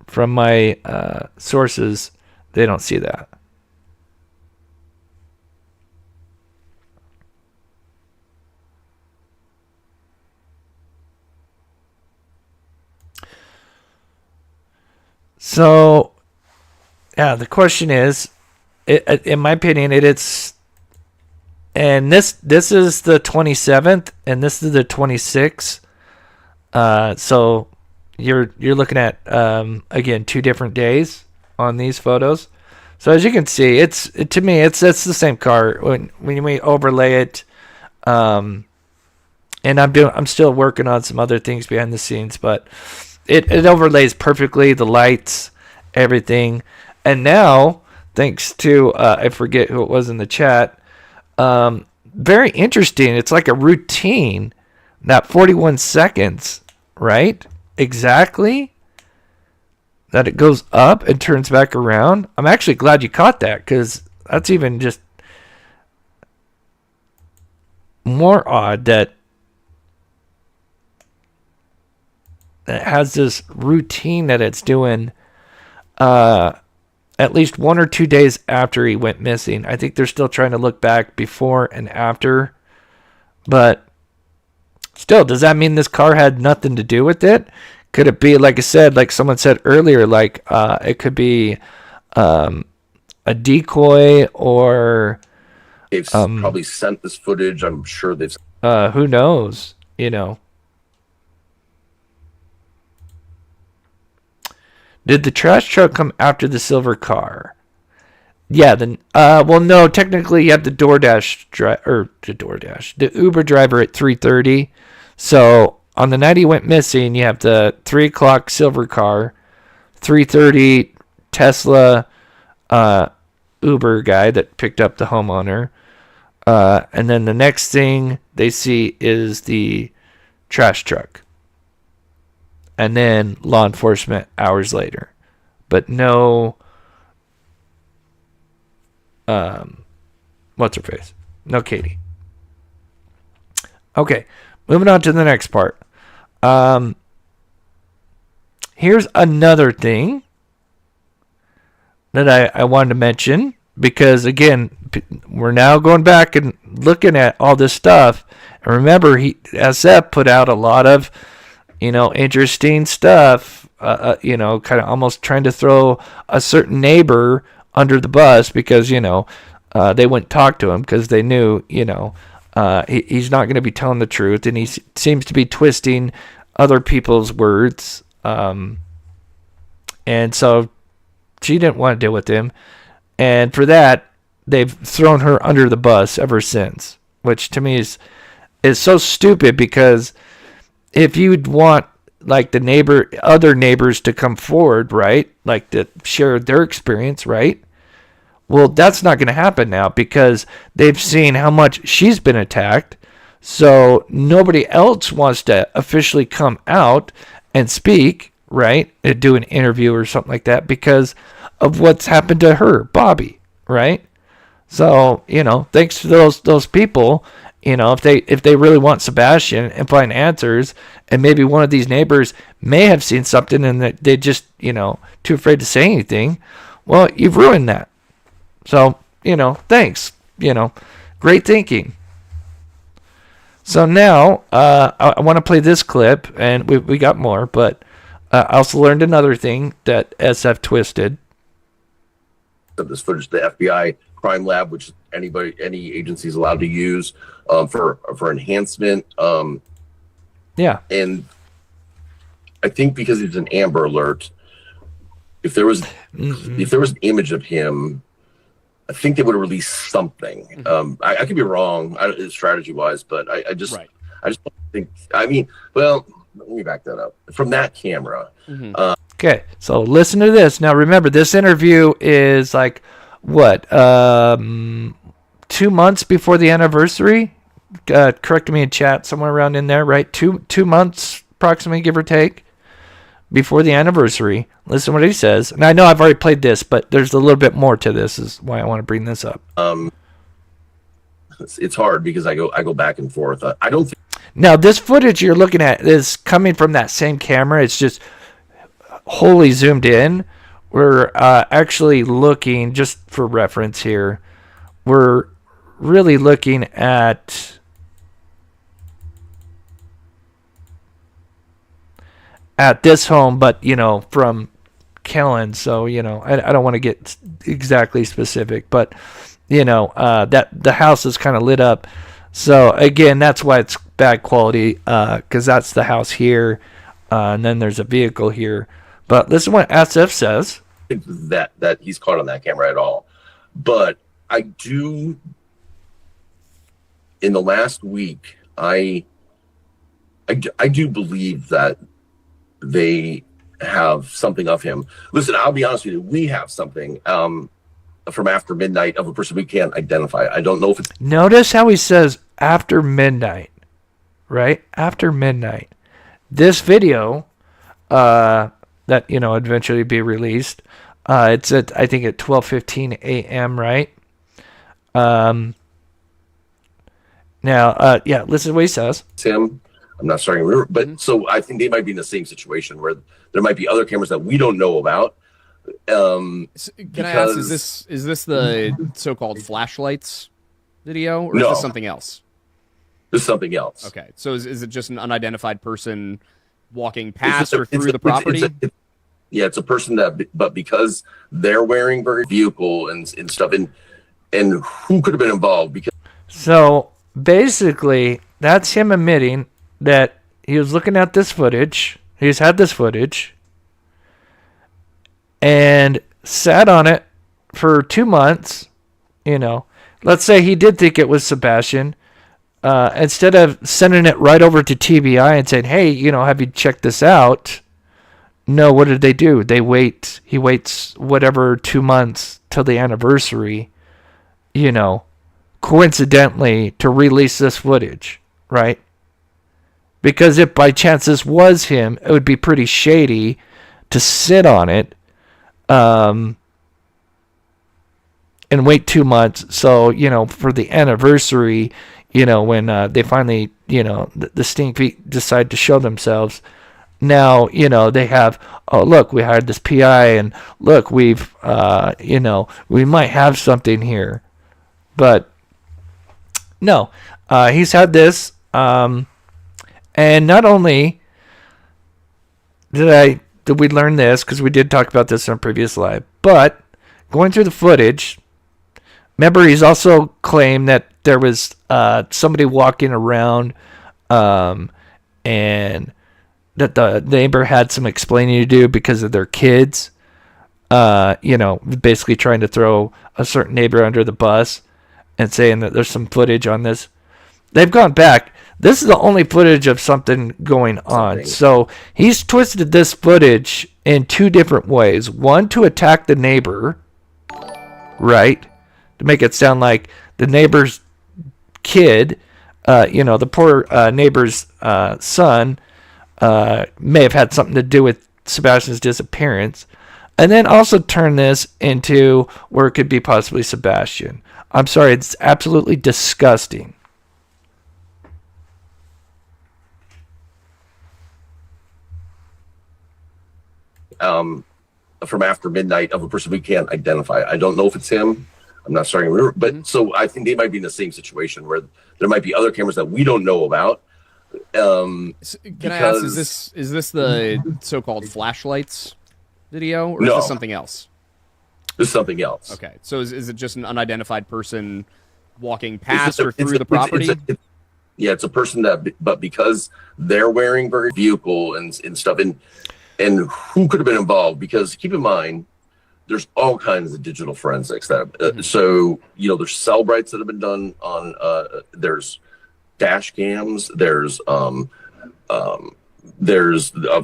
from my sources, they don't see that. So... the question is, in my opinion, it's, and this is the 27th, and this is the 26th. So you're looking at again 2 different days on these photos. So as you can see, to me it's the same car when we overlay it. And I'm still working on some other things behind the scenes, but it overlays perfectly, the lights, everything. And now, thanks to, I forget who it was in the chat, very interesting. It's like a routine, that 41 seconds, right? Exactly. That it goes up and turns back around. I'm actually glad you caught that, because that's even just more odd that it has this routine that it's doing at least 1 or 2 days after he went missing. I think they're still trying to look back before and after. But still, does that mean this car had nothing to do with it? Could it be, like I said, like someone said earlier, like it could be a decoy, or... They've probably sent this footage. I'm sure they've... who knows, Did the trash truck come after the silver car? Yeah, no, technically you have the the Uber driver at 3:30. So on the night he went missing, you have the 3 o'clock silver car, 3:30 Tesla Uber guy that picked up the homeowner. And then the next thing they see is the trash truck. And then law enforcement hours later. But no... what's her face? No Katie. Okay, moving on to the next part. Here's another thing that I wanted to mention, because again, we're now going back and looking at all this stuff. And remember, SF put out a lot of, interesting stuff, kind of almost trying to throw a certain neighbor under the bus because, they wouldn't talk to him because they knew, he's not going to be telling the truth, and he seems to be twisting other people's words. And so she didn't want to deal with him. And for that, they've thrown her under the bus ever since, which to me is so stupid, because if you'd want like other neighbors to come forward, right? Like to share their experience, right? Well, that's not going to happen now because they've seen how much she's been attacked. So nobody else wants to officially come out and speak, right? And do an interview or something like that because of what's happened to her, Bobby, right? So, thanks to those people, if they really want Sebastian and find answers, and maybe one of these neighbors may have seen something and they just, too afraid to say anything, well, you've ruined that. So, thanks. Great thinking. So now I want to play this clip, and we got more, but I also learned another thing that SF twisted. This footage, the FBI crime lab, which any agency is allowed to use for enhancement. Yeah. And I think because it's an Amber Alert, if there was an image of him, I think they would have released something. I could be wrong, strategy wise, but I just don't think. I mean, well, let me back that up. From that camera. Okay, so listen to this. Now remember, this interview is like what? 2 months before the anniversary. Correct me in chat, somewhere around in there, right? 2 months approximately, give or take, before the anniversary. Listen what he says. And I know I've already played this, but there's a little bit more to this, is why I want to bring this up. It's hard because I go back and forth. I don't think. Now this footage you're looking at is coming from that same camera. It's just wholly zoomed in. We're actually looking, just for reference here, we're really looking at this home, but from Kellen. So I don't want to get exactly specific, but that the house is kind of lit up. So again, that's why it's bad quality, because that's the house here, and then there's a vehicle here. But listen what SF says. That he's caught on that camera at all. But I do, in the last week, I do believe that they have something of him. Listen, I'll be honest with you. We have something from after midnight of a person we can't identify. I don't know if it's... Notice how he says after midnight, right? After midnight. This video... that eventually be released. It's at, I think, at 12:15 a.m. right? Now, listen to what he says. It's him. I'm not starting to remember, but so I think they might be in the same situation where there might be other cameras that we don't know about. Can I ask, is this the so-called flashlights video, or is this something else? This is something else. Okay, so is it just an unidentified person walking past or through the property? It's a person but because they're wearing very vehicle and stuff, and who could have been involved? Because so basically, that's him admitting that he was looking at this footage. He's had this footage and sat on it for 2 months. Let's say he did think it was Sebastian. Instead of sending it right over to TBI and saying, hey, have you checked this out? No, what did they do? He waits whatever 2 months till the anniversary, coincidentally to release this footage, right? Because if by chance this was him, it would be pretty shady to sit on it and wait 2 months. So, for the anniversary, when they finally, the stink feet decide to show themselves. Now, they have, oh, look, we hired this PI, and look, we've, we might have something here. But, no, he's had this, and not only did we learn this, because we did talk about this in a previous live, but going through the footage, remember, he's also claimed that there was somebody walking around, and that the neighbor had some explaining to do because of their kids. Basically trying to throw a certain neighbor under the bus and saying that there's some footage on this. They've gone back. This is the only footage of something going on. So he's twisted this footage in 2 different ways. One, to attack the neighbor. right? To make it sound like the neighbor's kid, the poor neighbor's son, may have had something to do with Sebastian's disappearance, and then also turn this into where it could be possibly Sebastian. I'm sorry, it's absolutely disgusting. From after midnight of a person we can't identify. I don't know if it's him. I'm not starting to remember, but so I think they might be in the same situation where there might be other cameras that we don't know about. Can I ask, is this the so-called flashlights video, or is this something else? This is something else. Okay, so is it just an unidentified person walking past or through the property? It's a person but because they're wearing very vehicle and stuff, and who could have been involved? Because keep in mind, there's all kinds of digital forensics that so there's cell brights that have been done on there's dash cams, there's of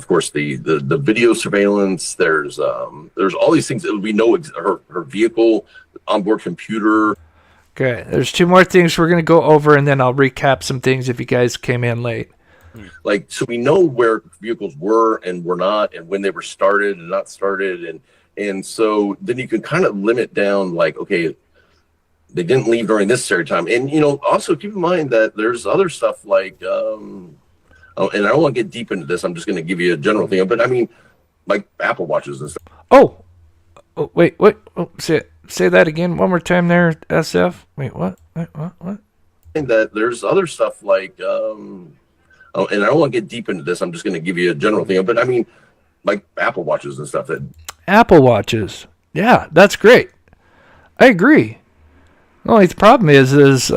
course the video surveillance, there's all these things that we know, her vehicle, onboard computer. Okay, there's two more things we're going to go over, and then I'll recap some things if you guys came in late. Like, so we know where vehicles were and were not, and when they were started and not started, and so then you can kind of limit down, like, okay, they didn't leave during this necessary time. And, also keep in mind that there's other stuff like, and I don't want to get deep into this. I'm just going to give you a general thing. But I mean, like Apple Watches and stuff. Oh wait. Oh, say that again one more time there, SF. Wait, what? What? And that there's other stuff like, and I don't want to get deep into this. I'm just going to give you a general thing. But I mean, like Apple Watches and stuff. Apple Watches. Yeah, that's great. I agree. The only problem is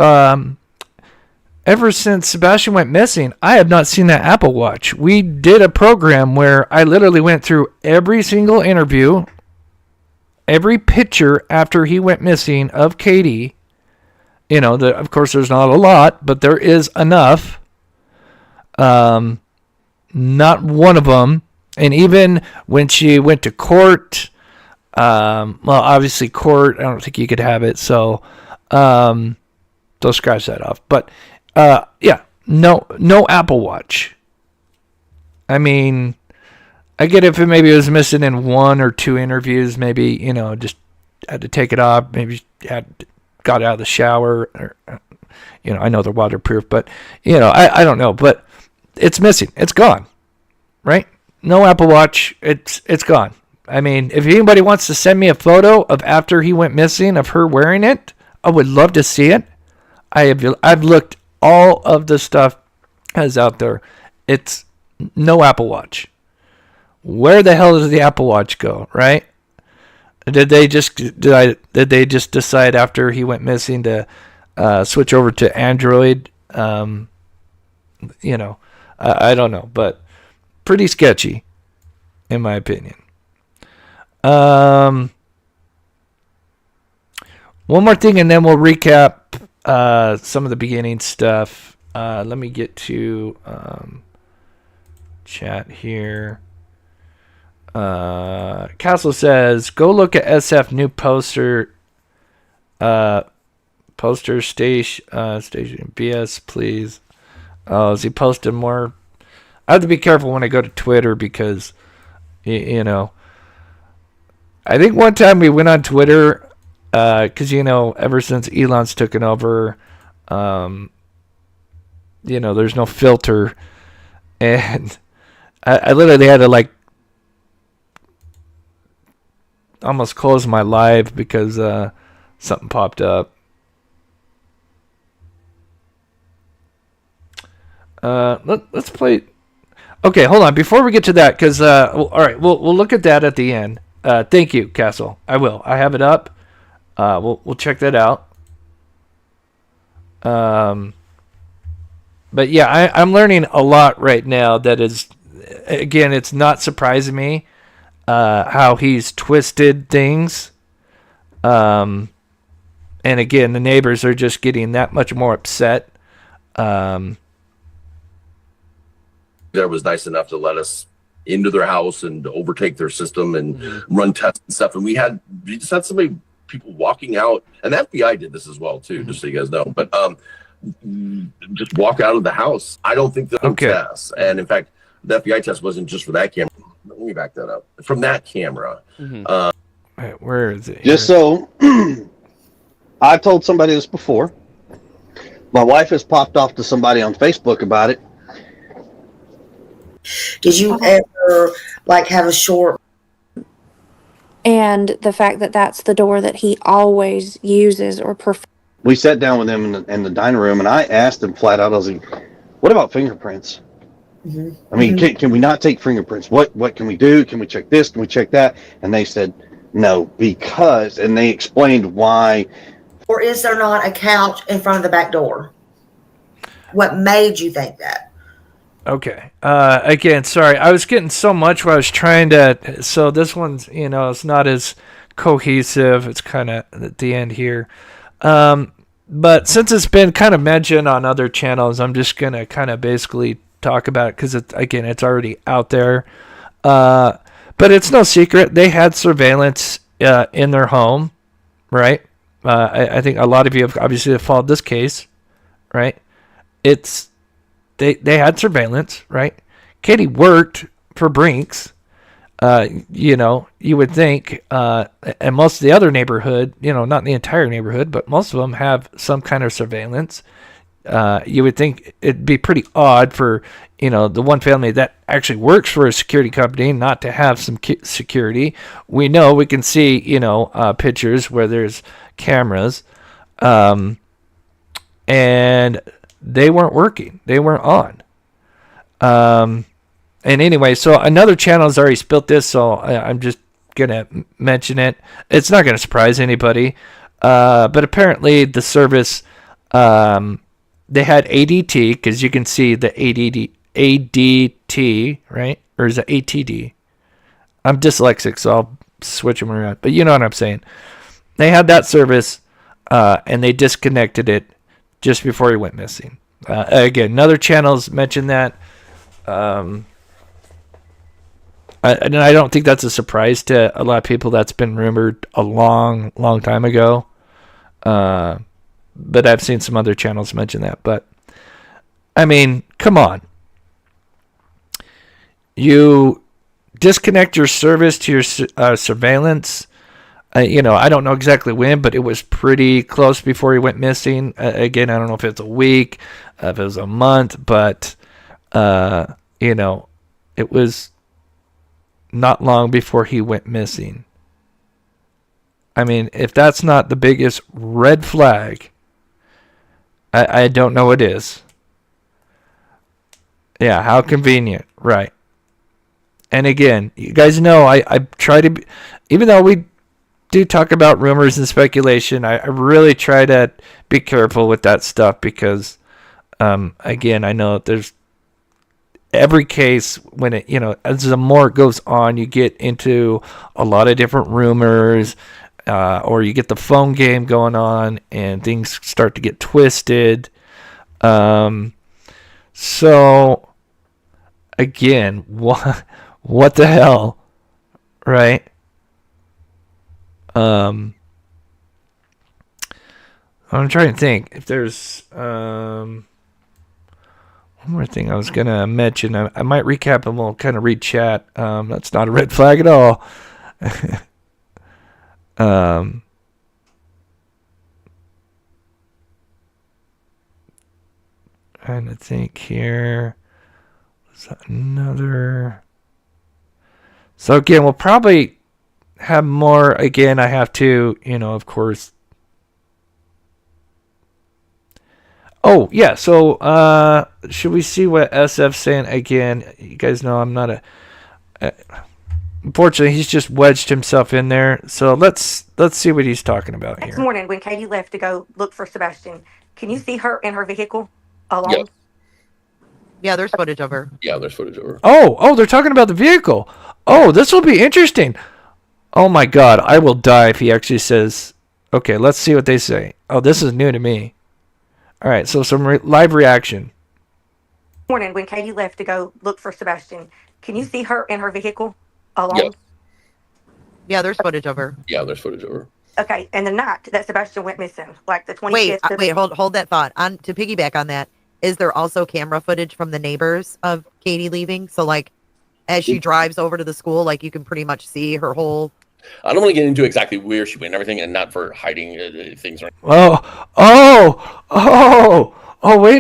ever since Sebastian went missing, I have not seen that Apple Watch. We did a program where I literally went through every single interview, every picture after he went missing of Katie. Of course, there's not a lot, but there is enough. Not one of them. And even when she went to court, obviously court, I don't think you could have it. So, don't scratch that off. But, no Apple Watch. I mean, I get if maybe it was missing in one or two interviews, maybe, just had to take it off. Maybe got out of the shower. Or, I know they're waterproof, but, I don't know. But it's missing. It's gone. Right? No Apple Watch. It's gone. I mean, if anybody wants to send me a photo of after he went missing of her wearing it, I would love to see it. I've looked all of the stuff that's out there. It's no Apple Watch. Where the hell does the Apple Watch go, right? Did they just decide after he went missing to switch over to Android? I don't know, but pretty sketchy, in my opinion. One more thing, and then we'll recap some of the beginning stuff. Let me get to chat here. Castle says, "Go look at SF new poster station BS, please." Oh, is he posting more? I have to be careful when I go to Twitter because, I think one time we went on Twitter because, ever since Elon's taken over, there's no filter. And I literally had to, almost close my live because something popped up. Let's play. Okay, hold on. Before we get to that, because all right, we'll look at that at the end. Thank you, Castle. I will. I have it up. We'll check that out. But yeah, I'm learning a lot right now. That is, again, it's not surprising me how he's twisted things. And again, the neighbors are just getting that much more upset. There was nice enough to let us into their house and overtake their system and run tests and stuff. And we just had somebody people walking out, and the FBI did this as well too, just so you guys know. But just walk out of the house. I don't think they'll test. And in fact, the FBI test wasn't just for that camera. Let me back that up. From that camera. Right, where is it? Just so I told somebody this before. My wife has popped off to somebody on Facebook about it. Did you ever have a short? And the fact that that's the door that he always uses or prefers. We sat down with him in the dining room, and I asked him flat out, I was like, what about fingerprints? I mean, can we not take fingerprints? What can we do? Can we check this? Can we check that? And they said, no, because, and they explained why. Or is there not a couch in front of the back door? What made you think that? Okay. Again, sorry. I was getting so much where I was trying to... So this one's, it's not as cohesive. It's kind of at the end here. But since it's been kind of mentioned on other channels, I'm just going to kind of basically talk about it because, it's already out there. But it's no secret. They had surveillance in their home, right? I think a lot of you have obviously followed this case, right? They had surveillance, right? Katie worked for Brinks. You would think, and most of the other neighborhood, not the entire neighborhood, but most of them have some kind of surveillance. You would think it'd be pretty odd for, the one family that actually works for a security company not to have some security. We know, we can see, pictures where there's cameras, and they weren't working. They weren't on. And anyway, so another channel has already spilt this, so I'm just going to mention it. It's not going to surprise anybody. But apparently the service, they had ADT, because you can see the ADT, right? Or is it ATD? I'm dyslexic, so I'll switch them around. But you know what I'm saying. They had that service, and they disconnected it just before he went missing. Again, another channel's mentioned that. And I don't think that's a surprise to a lot of people. That's been rumored a long, long time ago. But I've seen some other channels mention that. But, I mean, come on. You disconnect your service to your surveillance. I don't know exactly when, but it was pretty close before he went missing. Again, I don't know if it's a week, if it was a month, but, it was not long before he went missing. I mean, if that's not the biggest red flag, I don't know what is. Yeah, how convenient, right? And again, you guys know I try to, even though we do talk about rumors and speculation, I really try to be careful with that stuff because, again, I know there's every case when it, as the more it goes on, you get into a lot of different rumors, or you get the phone game going on and things start to get twisted. So again, what the hell, right? I'm trying to think if there's one more thing I was gonna mention. I might recap and we'll kind of read chat. That's not a red flag at all. Trying to think here. Was that another? So again, we'll probably have more. Again, I have to, of course. Oh, yeah, so should we see what SF's saying? Again, you guys know I'm not unfortunately, he's just wedged himself in there. So let's see what he's talking about here. Next morning, when Katie left to go look for Sebastian, can you see her in her vehicle alone? Yes. Yeah, there's footage of her. Yeah, there's footage of her. Oh, they're talking about the vehicle. Oh, this will be interesting. Oh, my God, I will die if he actually says... Okay, let's see what they say. Oh, this is new to me. All right, so some live reaction. Morning, when Katie left to go look for Sebastian, can you see her in her vehicle alone? Yes. Yeah, there's footage of her. Yeah, there's footage of her. Okay, and the night that Sebastian went missing, like the 25th. Wait, hold that thought. To piggyback on that, is there also camera footage from the neighbors of Katie leaving? So, like, as she drives over to the school, like, you can pretty much see her whole. I don't want to get into exactly where she went and everything, and not for hiding things. Wait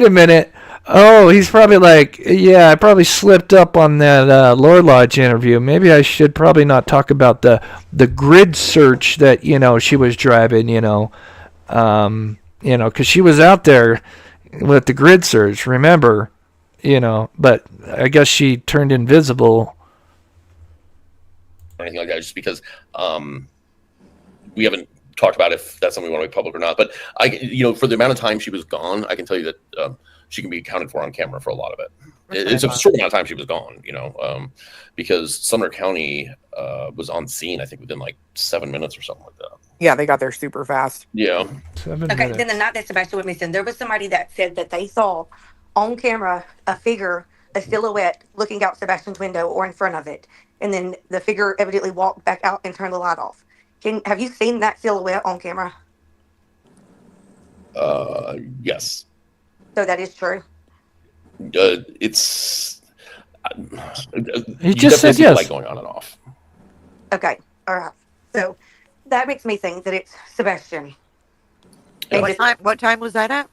a minute. Oh, he's probably like, yeah, I probably slipped up on that Lore Lodge interview. Maybe I should probably not talk about the grid search that, she was driving, because she was out there with the grid search, remember, but I guess she turned invisible. Or anything like that, just because we haven't talked about if that's something we want to make public or not. But for the amount of time she was gone, I can tell you that she can be accounted for on camera for a lot of it. It's a short amount of time she was gone, because Sumner County was on scene, I think, within like 7 minutes or something like that. Yeah, they got there super fast. Yeah. 7 Okay, minutes. then the night that Sebastian went missing, there was somebody that said that they saw on camera a figure, a silhouette, looking out Sebastian's window or in front of it. And then the figure evidently walked back out and turned the light off. Have you seen that silhouette on camera? Yes. So that is true. It's. He just said yes. Like going on and off. Okay, all right. So that makes me think that it's Sebastian. Yeah. What time was that at?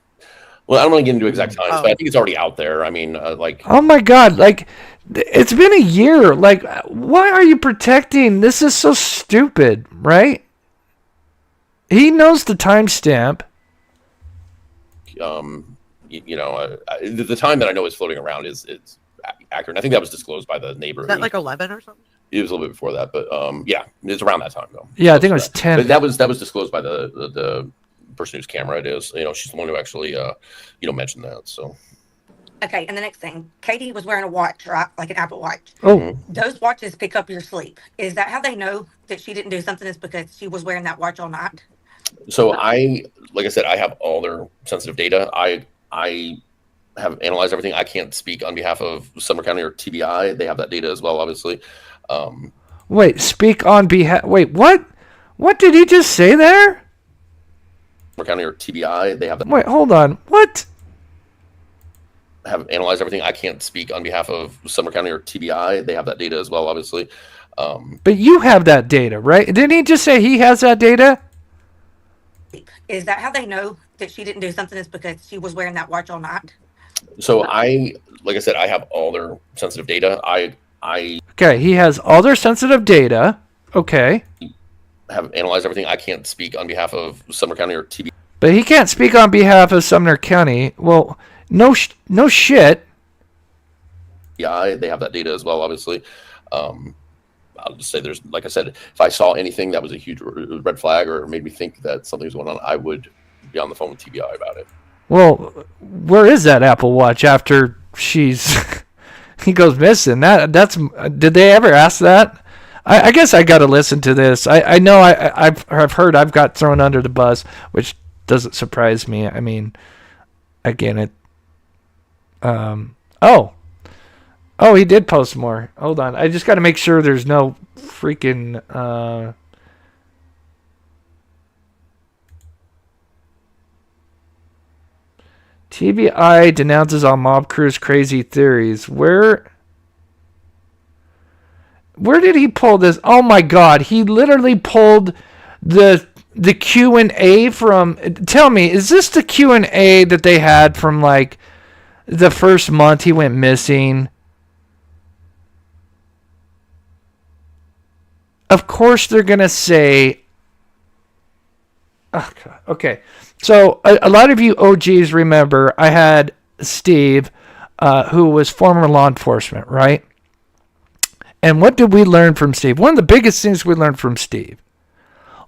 Well, I don't want to get into exact times, but I think it's already out there. I mean, Oh my God! Like, it's been a year. Like, why are you protecting? This is so stupid, right? He knows the timestamp. The time that I know is floating around is accurate. I think that was disclosed by the neighbor. Is that like 11 or something? It was a little bit before that, but yeah, it's around that time though. Yeah, I think it was 10. But that was disclosed by the person whose camera it is. She's the one who actually mentioned that. So. Okay, and the next thing, Katie was wearing a watch, right? Like an Apple Watch. Oh. Those watches pick up your sleep. Is that how they know that she didn't do something? Is because she was wearing that watch all night? So like I said, I have all their sensitive data. I have analyzed everything. I can't speak on behalf of Sumner County or TBI. They have that data as well, obviously. Wait, speak on behalf. Wait, what? What did he just say there? Sumner County or TBI. They have that. Wait, hold on. What? Have analyzed everything. I can't speak on behalf of Sumner County or TBI. They have that data as well, obviously. But you have that data, right? Didn't he just say he has that data? Is that how they know that she didn't do something? Is because she was wearing that watch all night? So like I said, I have all their sensitive data. Okay, he has all their sensitive data. Okay. Have analyzed everything. I can't speak on behalf of Sumner County or TBI. But he can't speak on behalf of Sumner County. Well, no shit. Yeah, they have that data as well, obviously. I'll just say like I said, if I saw anything that was a huge red flag or made me think that something was going on, I would be on the phone with TBI about it. Well, where is that Apple Watch after he goes missing? Did they ever ask that? I guess I got to listen to this. I know I've heard I've got thrown under the bus, which doesn't surprise me. I mean, again, Oh, he did post more. Hold on. I just got to make sure there's no freaking... TBI denounces all mob crews' crazy theories. Where did he pull this? Oh my God. He literally pulled the Q&A from... Tell me, is this the Q&A that they had from like the first month he went missing? Of course they're going to say... Oh, God. Okay. So a lot of you OGs remember I had Steve, who was former law enforcement, right? And what did we learn from Steve? One of the biggest things we learned from Steve.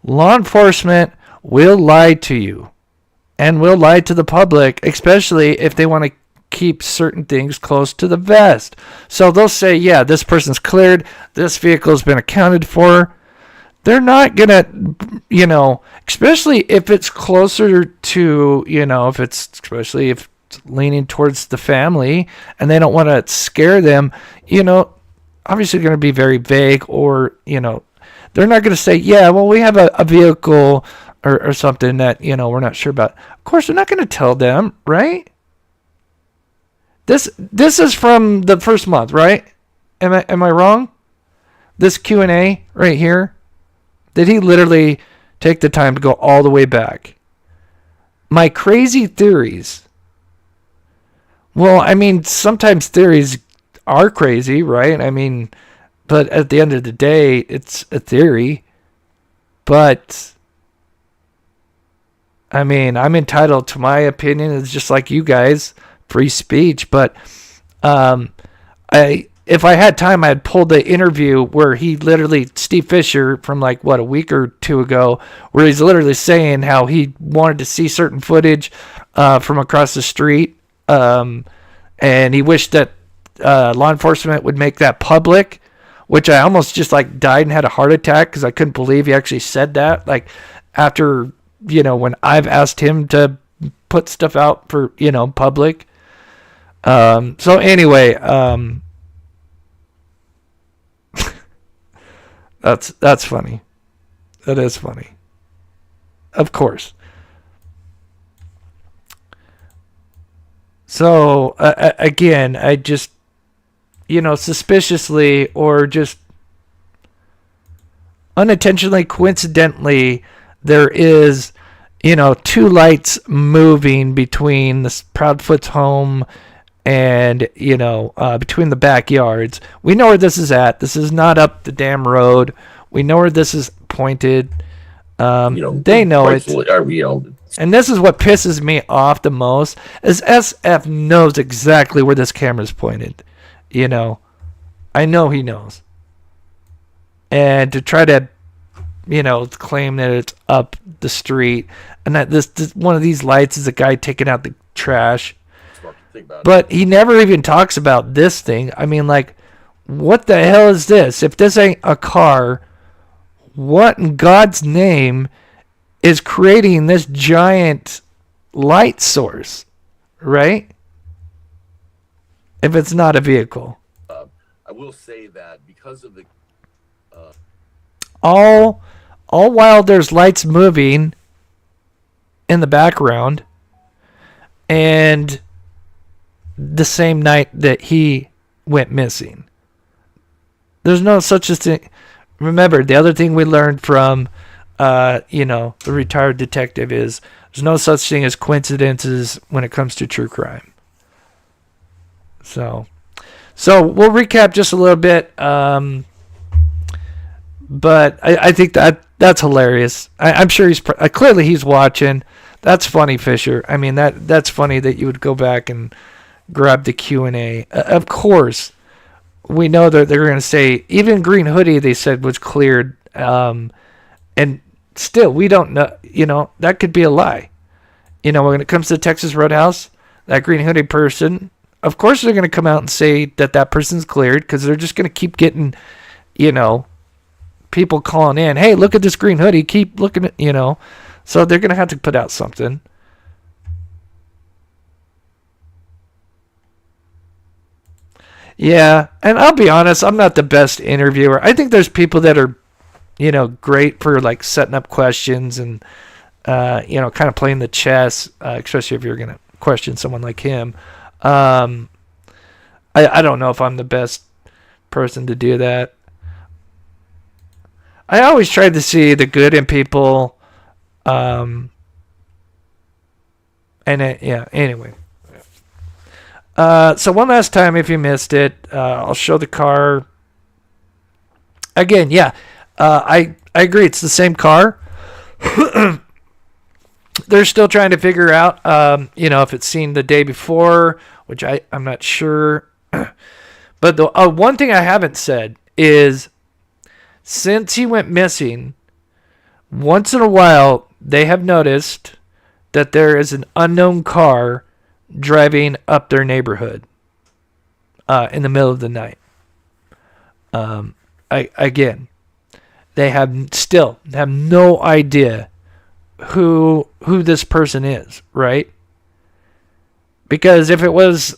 Law enforcement will lie to you and will lie to the public, especially if they want to keep certain things close to the vest. So they'll say, yeah, this person's cleared. This vehicle has been accounted for. They're not going to, especially if it's closer to, especially if it's leaning towards the family and they don't want to scare them, obviously going to be very vague or, They're not going to say, yeah, well, we have a vehicle or something that, we're not sure about. Of course, they're not going to tell them, right? This is from the first month, right? Am I wrong? This Q&A right here, did he literally take the time to go all the way back? My crazy theories. Well, I mean, sometimes theories are crazy, right? I mean, but at the end of the day, it's a theory. But I mean, I'm entitled to my opinion. It's just like you guys, free speech. But if I had time, I'd pull the interview where he literally, Steve Fisher, from like, a week or two ago, where he's literally saying how he wanted to see certain footage from across the street. And he wished that law enforcement would make that public, which I almost just like died and had a heart attack because I couldn't believe he actually said that. Like after, when I've asked him to put stuff out for, public. So anyway, that's funny. That is funny. Of course. So again, I just, suspiciously or just unintentionally, coincidentally, there is, two lights moving between the Proudfoot's home and, between the backyards. We know where this is at. This is not up the damn road. We know where this is pointed. They know it. And this is what pisses me off the most, is SF knows exactly where this camera's pointed. I know he knows. And to try to, claim that it's up the street, and that this one of these lights is a guy taking out the trash. But he never even talks about this thing. I mean, like, what the hell is this? If this ain't a car, what in God's name is creating this giant light source, right? If it's not a vehicle. I will say that because of the all while there's lights moving in the background, and the same night that he went missing. There's no such a thing. Remember, the other thing we learned from the retired detective is there's no such thing as coincidences when it comes to true crime. So we'll recap just a little bit. But I think that's hilarious. I'm sure clearly he's watching. That's funny, Fisher. I mean, that's funny that you would go back and grab the Q&A. Of course, we know that they're going to say, even Green Hoodie, they said, was cleared. And still, we don't know, that could be a lie. When it comes to Texas Roadhouse, that Green Hoodie person, of course they're going to come out and say that person's cleared, because they're just going to keep getting, people calling in, hey, look at this Green Hoodie, keep looking at, so they're going to have to put out something. Yeah, and I'll be honest, I'm not the best interviewer. I think there's people that are, great for like setting up questions and, kind of playing the chess, especially if you're going to question someone like him. I don't know if I'm the best person to do that. I always try to see the good in people. Anyway. So one last time, if you missed it, I'll show the car. Again, yeah, I agree. It's the same car. They're still trying to figure out, if it's seen the day before, which I'm not sure. But the one thing I haven't said is, since he went missing, once in a while, they have noticed that there is an unknown car driving up their neighborhood in the middle of the night. They still have no idea who this person is, right? Because if it was,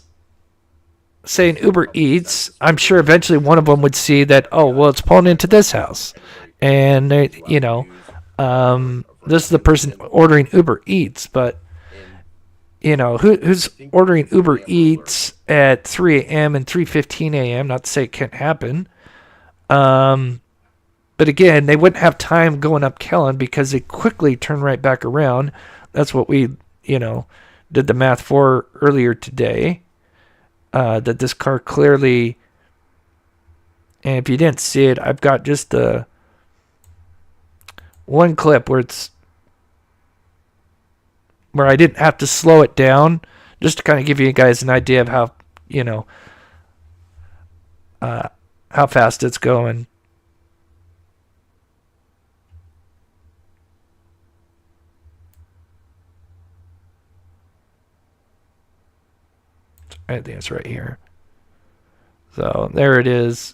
say, an Uber Eats, I'm sure eventually one of them would see that, oh, well, it's pulling into this house. and they, this is the person ordering Uber Eats, but who's ordering Uber Eats at 3 a.m. and 3:15 a.m. Not to say it can't happen. But again, they wouldn't have time going up Kellen because they quickly turn right back around. That's what we, did the math for earlier today. That this car clearly, and if you didn't see it, I've got just one clip where I didn't have to slow it down, just to kind of give you guys an idea of how, how fast it's going. I think it's right here. So there it is.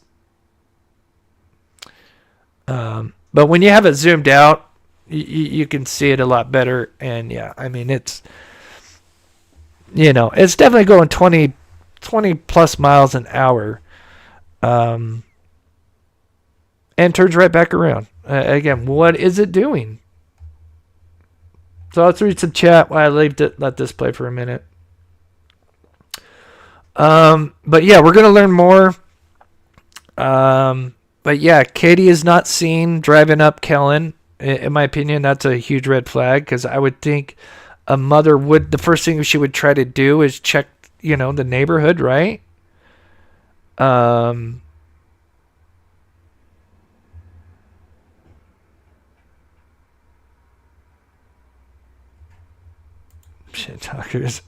But when you have it zoomed out, you can see it a lot better. And yeah, I mean, it's definitely going 20 plus miles an hour. And turns right back around. Again, what is it doing? So let's read some chat while I let this play for a minute. But yeah, we're going to learn more. But yeah, Katie is not seen driving up Kellen. In my opinion, that's a huge red flag, because I would think a mother the first thing she would try to do is check, the neighborhood, right? Shit talkers.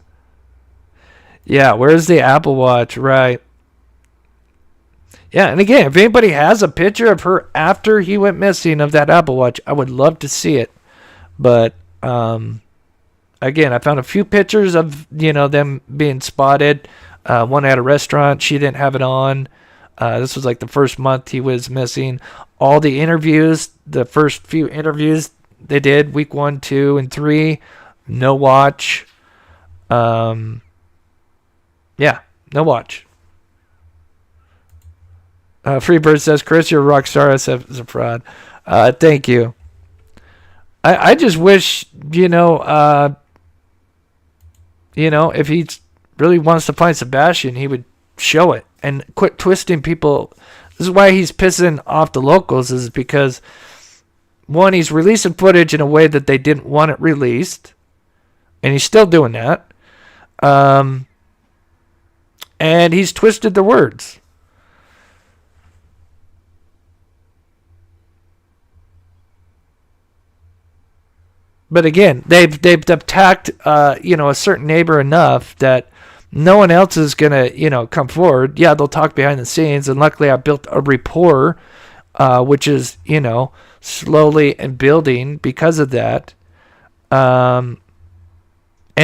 Yeah, where's the Apple Watch? Right. Yeah, and again, if anybody has a picture of her after he went missing of that Apple Watch, I would love to see it. But again, I found a few pictures of them being spotted. One at a restaurant, she didn't have it on. This was like the first month he was missing. All the interviews, the first few interviews they did, week 1, 2, and 3, no watch. Yeah, no watch. Freebird says, Chris, you're a rock star. SF is a fraud. Thank you. I just wish, if he really wants to find Sebastian, he would show it and quit twisting people. This is why he's pissing off the locals, is because, one, he's releasing footage in a way that they didn't want it released, and he's still doing that. And he's twisted the words. But again, they've attacked a certain neighbor enough that no one else is gonna come forward. Yeah, they'll talk behind the scenes, and luckily I built a rapport, which is slowly and building because of that. And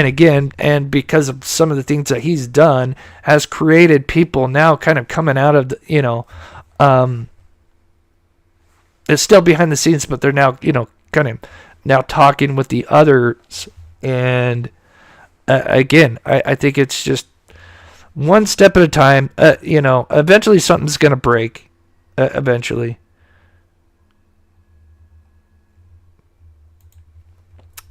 again, and because of some of the things that he's done, has created people now kind of coming out of it's still behind the scenes, but they're now kind of now talking with the others. And again, I think it's just one step at a time. Eventually something's going to break. Eventually.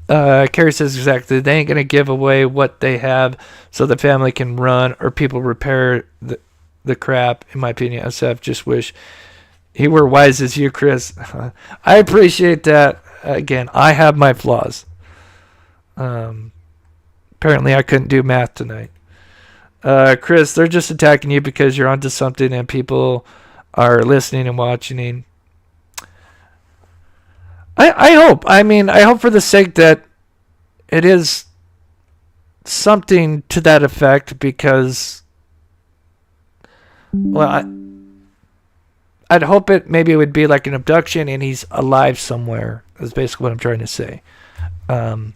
Carrie says exactly. They ain't going to give away what they have so the family can run or people repair the crap, in my opinion. SF just wish he were wise as you, Chris. I appreciate that. Again, I have my flaws. Apparently I couldn't do math tonight. Chris, they're just attacking you because you're onto something and people are listening and watching. I hope. I hope for the sake that it is something to that effect, because, well, I'd hope maybe it would be like an abduction and he's alive somewhere. That's basically what I'm trying to say. That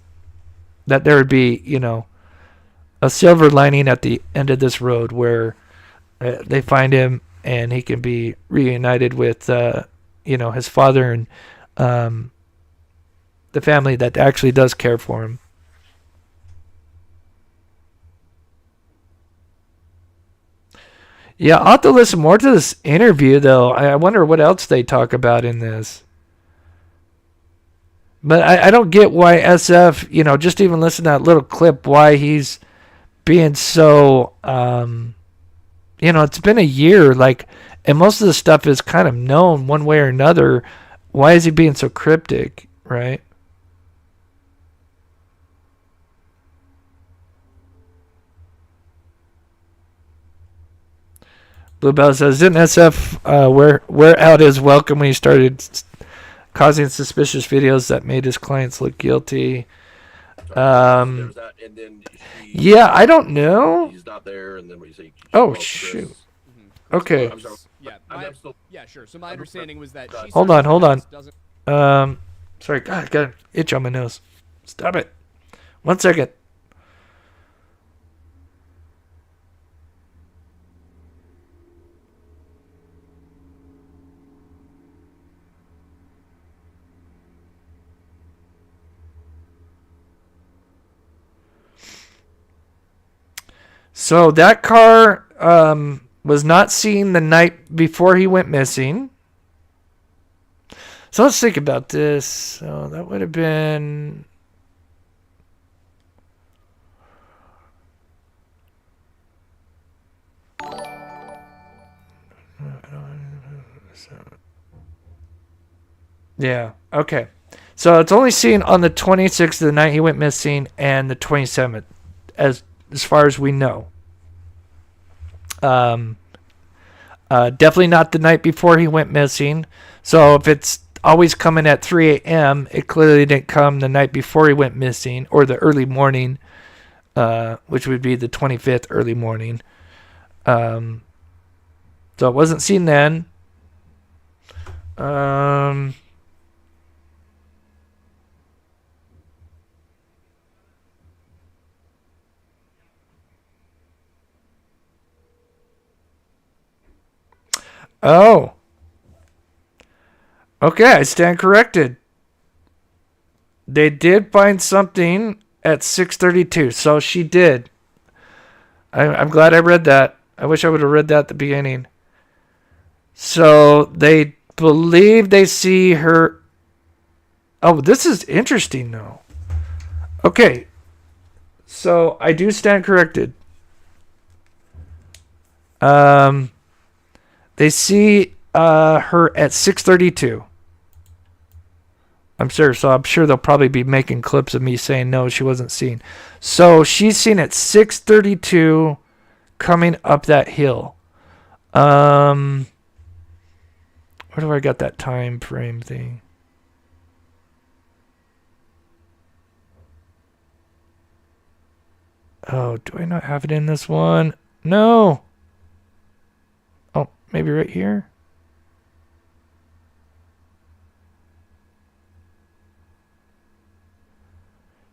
there would be, a silver lining at the end of this road where they find him and he can be reunited with, his father and the family that actually does care for him. Yeah, I'll have to listen more to this interview, though. I wonder what else they talk about in this. But I don't get why SF, just even listen to that little clip, why he's being so, it's been a year, and most of the stuff is kind of known one way or another. Why is he being so cryptic, right? Bluebell says, didn't SF wear out his welcome when he started causing suspicious videos that made his clients look guilty? Yeah, I don't know. He's not there, and then what you say? Oh, shoot. Okay. Yeah, sure. So my understanding was that she Hold on. Sorry, God, I got an itch on my nose. Stop it. 1 second. So that car was not seen the night before he went missing. So let's think about this. So that would have been... Yeah, okay. So it's only seen on the 26th, the night he went missing, and the 27th, as far as we know. Definitely not the night before he went missing. So if it's always coming at 3 a.m., it clearly didn't come the night before he went missing, or the early morning, which would be the 25th early morning. So it wasn't seen then. Oh. Okay, I stand corrected. They did find something at 6:32, so she did. I'm glad I read that. I wish I would have read that at the beginning. So they believe they see her. Oh, this is interesting, though. Okay, so I do stand corrected. They see her at 6:32. I'm sure. So I'm sure they'll probably be making clips of me saying no, she wasn't seen. So she's seen at 6:32, coming up that hill. Where do I got that time frame thing? Oh, do I not have it in this one? No. Oh, maybe right here.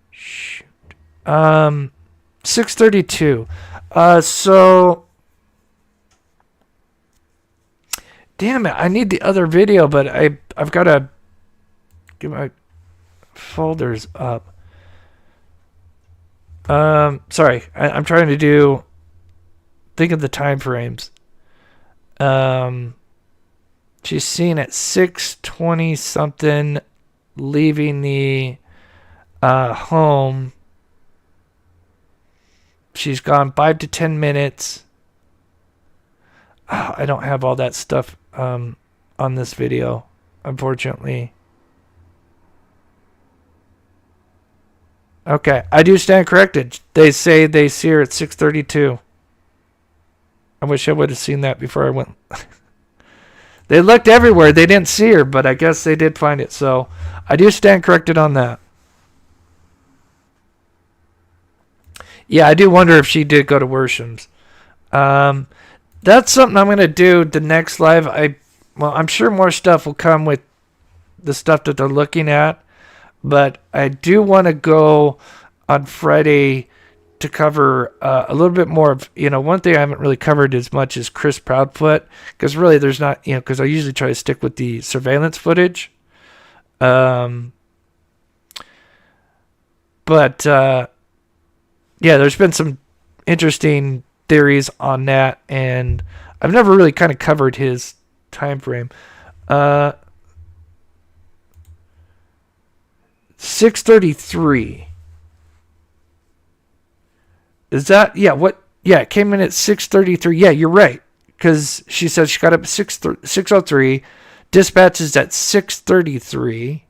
Shoot. 6:32. So damn it, I need the other video, but I've got to get my folders up. Sorry, I'm trying to think of the time frames. She's seen at 6:20 something, leaving the home. She's gone 5 to 10 minutes. Oh, I don't have all that stuff on this video, unfortunately. Okay, I do stand corrected. They say they see her at 6:32. I wish I would have seen that before I went. They looked everywhere. They didn't see her, but I guess they did find it. So I do stand corrected on that. Yeah, I do wonder if she did go to Worsham's. That's something I'm going to do the next live. I'm sure more stuff will come with the stuff that they're looking at. But I do want to go on Friday to cover a little bit more of, one thing I haven't really covered as much as Chris Proudfoot, because really there's not, because I usually try to stick with the surveillance footage. But yeah, there's been some interesting theories on that, and I've never really kind of covered his time frame. 6:33. Is that, yeah, what? Yeah, it came in at 6:33. Yeah, you're right. Because she said she got up at 6:03. Dispatch is at 6:33.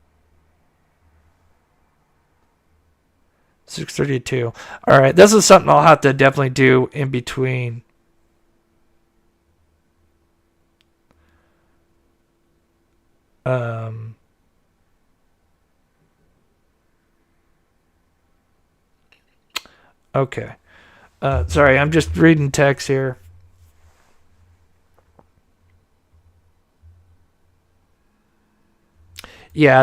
6:32. All right, this is something I'll have to definitely do in between. Okay. Sorry, I'm just reading text here. Yeah,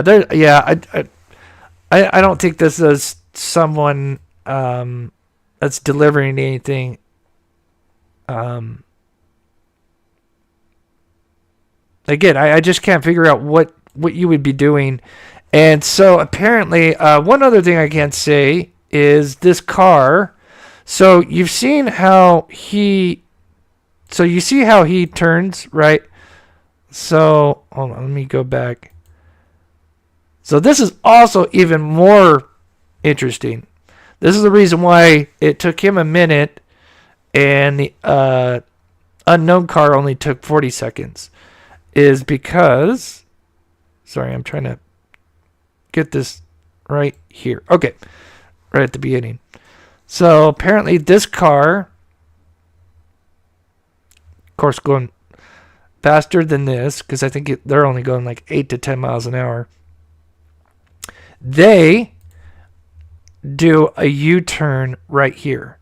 I don't think this is someone that's delivering anything. Again, I just can't figure out what you would be doing. And so apparently, one other thing I can say is this car. So you've seen how you see how he turns, right? So hold on, let me go back. So this is also even more interesting. This is the reason why it took him a minute and the unknown car only took 40 seconds. Is because, sorry, I'm trying to get this right here. Okay, right at the beginning. So apparently this car, of course, going faster than this, because I think they're only going like 8 to 10 miles an hour. They do a U-turn right here.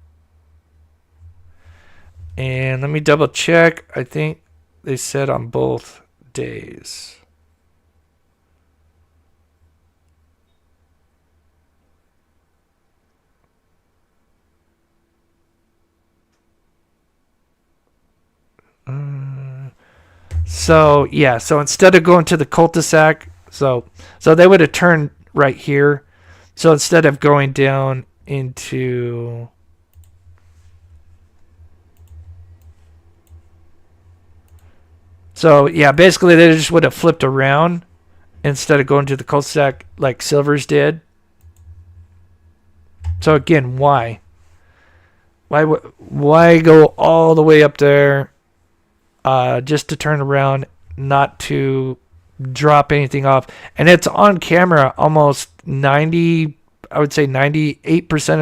And let me double check. I think they said on both days. So instead of going to the cul-de-sac, so they would have turned right here. So instead of going down into basically they just would have flipped around instead of going to the cul-de-sac like Silvers did. So again, why go all the way up there just to turn around, not to drop anything off? And it's on camera almost 98%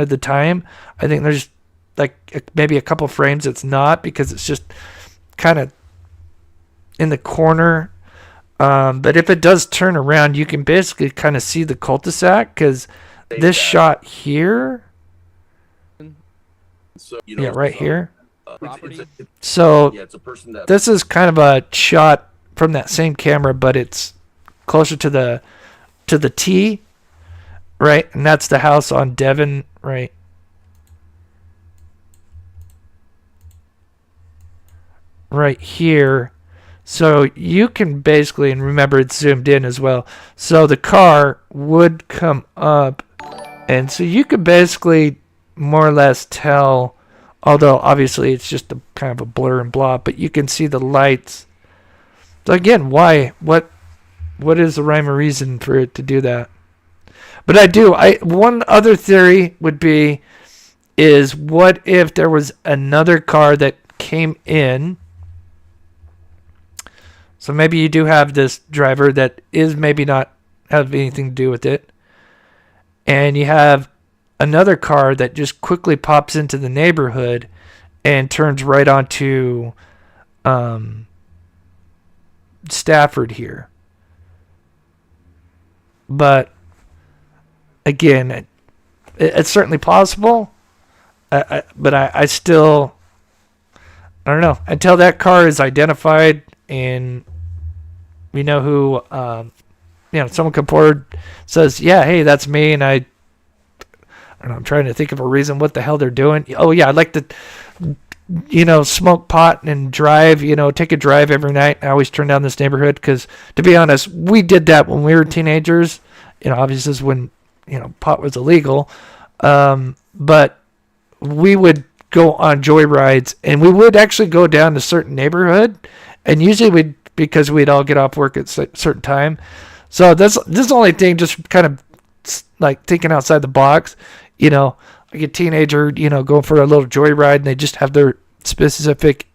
of the time. I think there's like maybe a couple frames it's not, because it's just kind of in the corner. But if it does turn around, you can basically kind of see the cul-de-sac, because this shot here, So, right here. Property. So it's a person that this is kind of a shot from that same camera, but it's closer to the T, right? And that's the house on Devon, right? Right here. So you can basically, and remember it's zoomed in as well. So the car would come up, and so you could basically more or less tell, although obviously it's just a kind of a blur and blob, but you can see the lights. So again, why? What is the rhyme or reason for it to do that? But one other theory would be, is what if there was another car that came in? So maybe you do have this driver that is maybe not have anything to do with it, and you have another car that just quickly pops into the neighborhood and turns right onto Stafford here. But again, it's certainly possible. But I still, I don't know, until that car is identified and we know who, someone come forward, says, yeah, hey, that's me, and I don't know, I'm trying to think of a reason what the hell they're doing. Oh yeah, I'd like to, smoke pot and drive, take a drive every night. I always turn down this neighborhood because, to be honest, we did that when we were teenagers. Obviously this is when, pot was illegal. But we would go on joyrides, and we would actually go down to a certain neighborhood, and usually because we'd all get off work at a certain time. So this is the only thing, just kind of like thinking outside the box. Like a teenager, going for a little joyride, and they just have their specific,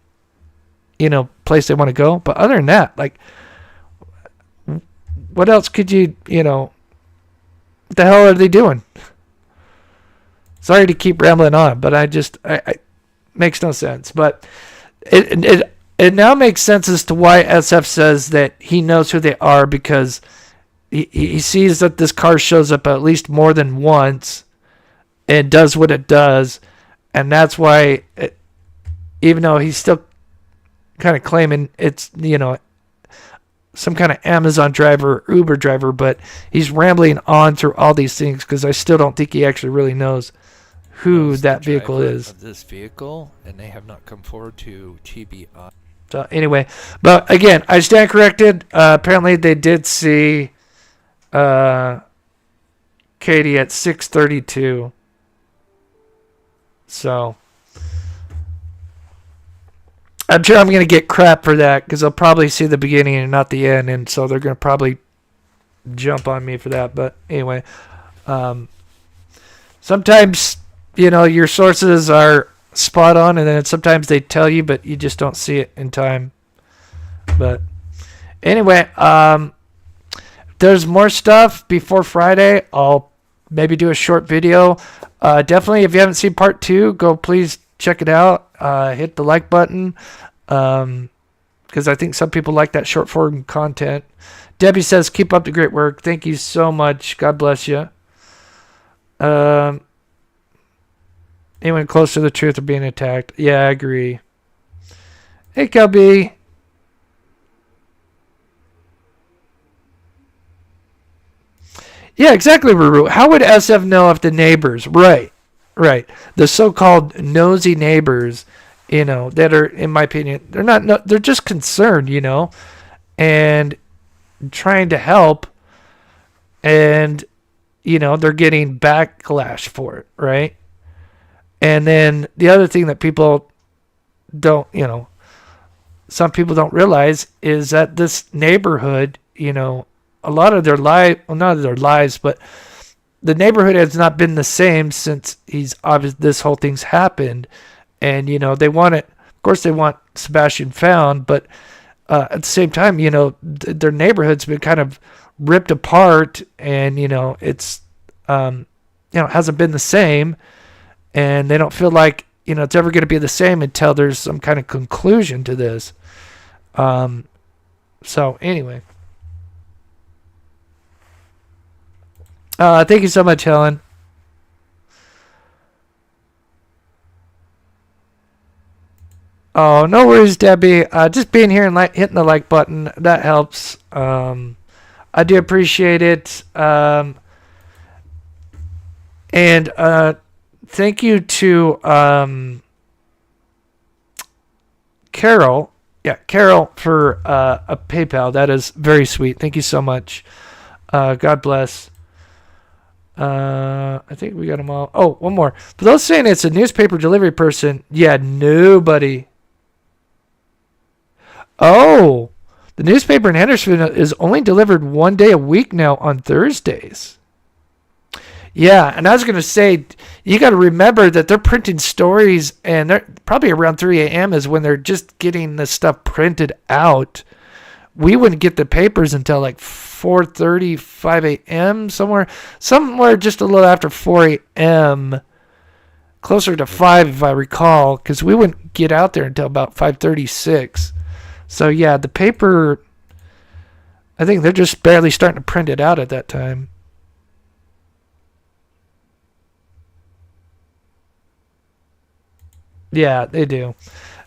place they want to go. But other than that, like, what else could you, what the hell are they doing? Sorry to keep rambling on, but I makes no sense. But it now makes sense as to why SF says that he knows who they are, because he sees that this car shows up at least more than once and does what it does. And that's why, even though he's still kind of claiming it's, some kind of Amazon driver or Uber driver, but he's rambling on through all these things because I still don't think he actually really knows who that vehicle is. Of this vehicle, and they have not come forward to TBI. So anyway, but again, I stand corrected. Apparently, they did see Katie at 6:32. So I'm sure I'm going to get crap for that because they'll probably see the beginning and not the end, and so they're going to probably jump on me for that. But anyway, sometimes your sources are spot on, and then sometimes they tell you, but you just don't see it in time. But anyway, there's more stuff before Friday. I'll maybe do a short video. Definitely, if you haven't seen part 2, go please check it out. Hit the like button, because I think some people like that short form content. Debbie says, keep up the great work. Thank you so much. God bless you. Anyone close to the truth are being attacked. Yeah, I agree. Hey, Cubby. Yeah, exactly, Ruru. How would SF know if the neighbors, right, the so-called nosy neighbors, that are, in my opinion, they're not, no, they're just concerned, and trying to help, and, they're getting backlash for it, right? And then the other thing that people don't, some people don't realize is that this neighborhood, a lot of their life, well, not their lives, but the neighborhood has not been the same since this whole thing's happened. And, they want it, of course they want Sebastian found, but at the same time, their neighborhood's been kind of ripped apart, and, it's, hasn't been the same, and they don't feel like, it's ever going to be the same until there's some kind of conclusion to this. So anyway. Thank you so much, Helen. Oh, no worries, Debbie. Just being here and hitting the like button, that helps. I do appreciate it. And thank you to Carol. Yeah, Carol for a PayPal. That is very sweet. Thank you so much. God bless. I think we got them all. Oh, one more. For those saying it's a newspaper delivery person, yeah, nobody. Oh, the newspaper in Hendersonville is only delivered one day a week now on Thursdays. Yeah, and I was going to say, you got to remember that they're printing stories, and they're probably around 3 a.m. is when they're just getting the stuff printed out. We wouldn't get the papers until like 4:30, 5 a.m. somewhere just a little after 4 a.m. Closer to 5 if I recall, because we wouldn't get out there until about 5:36. So yeah, the paper, I think they're just barely starting to print it out at that time. Yeah, they do.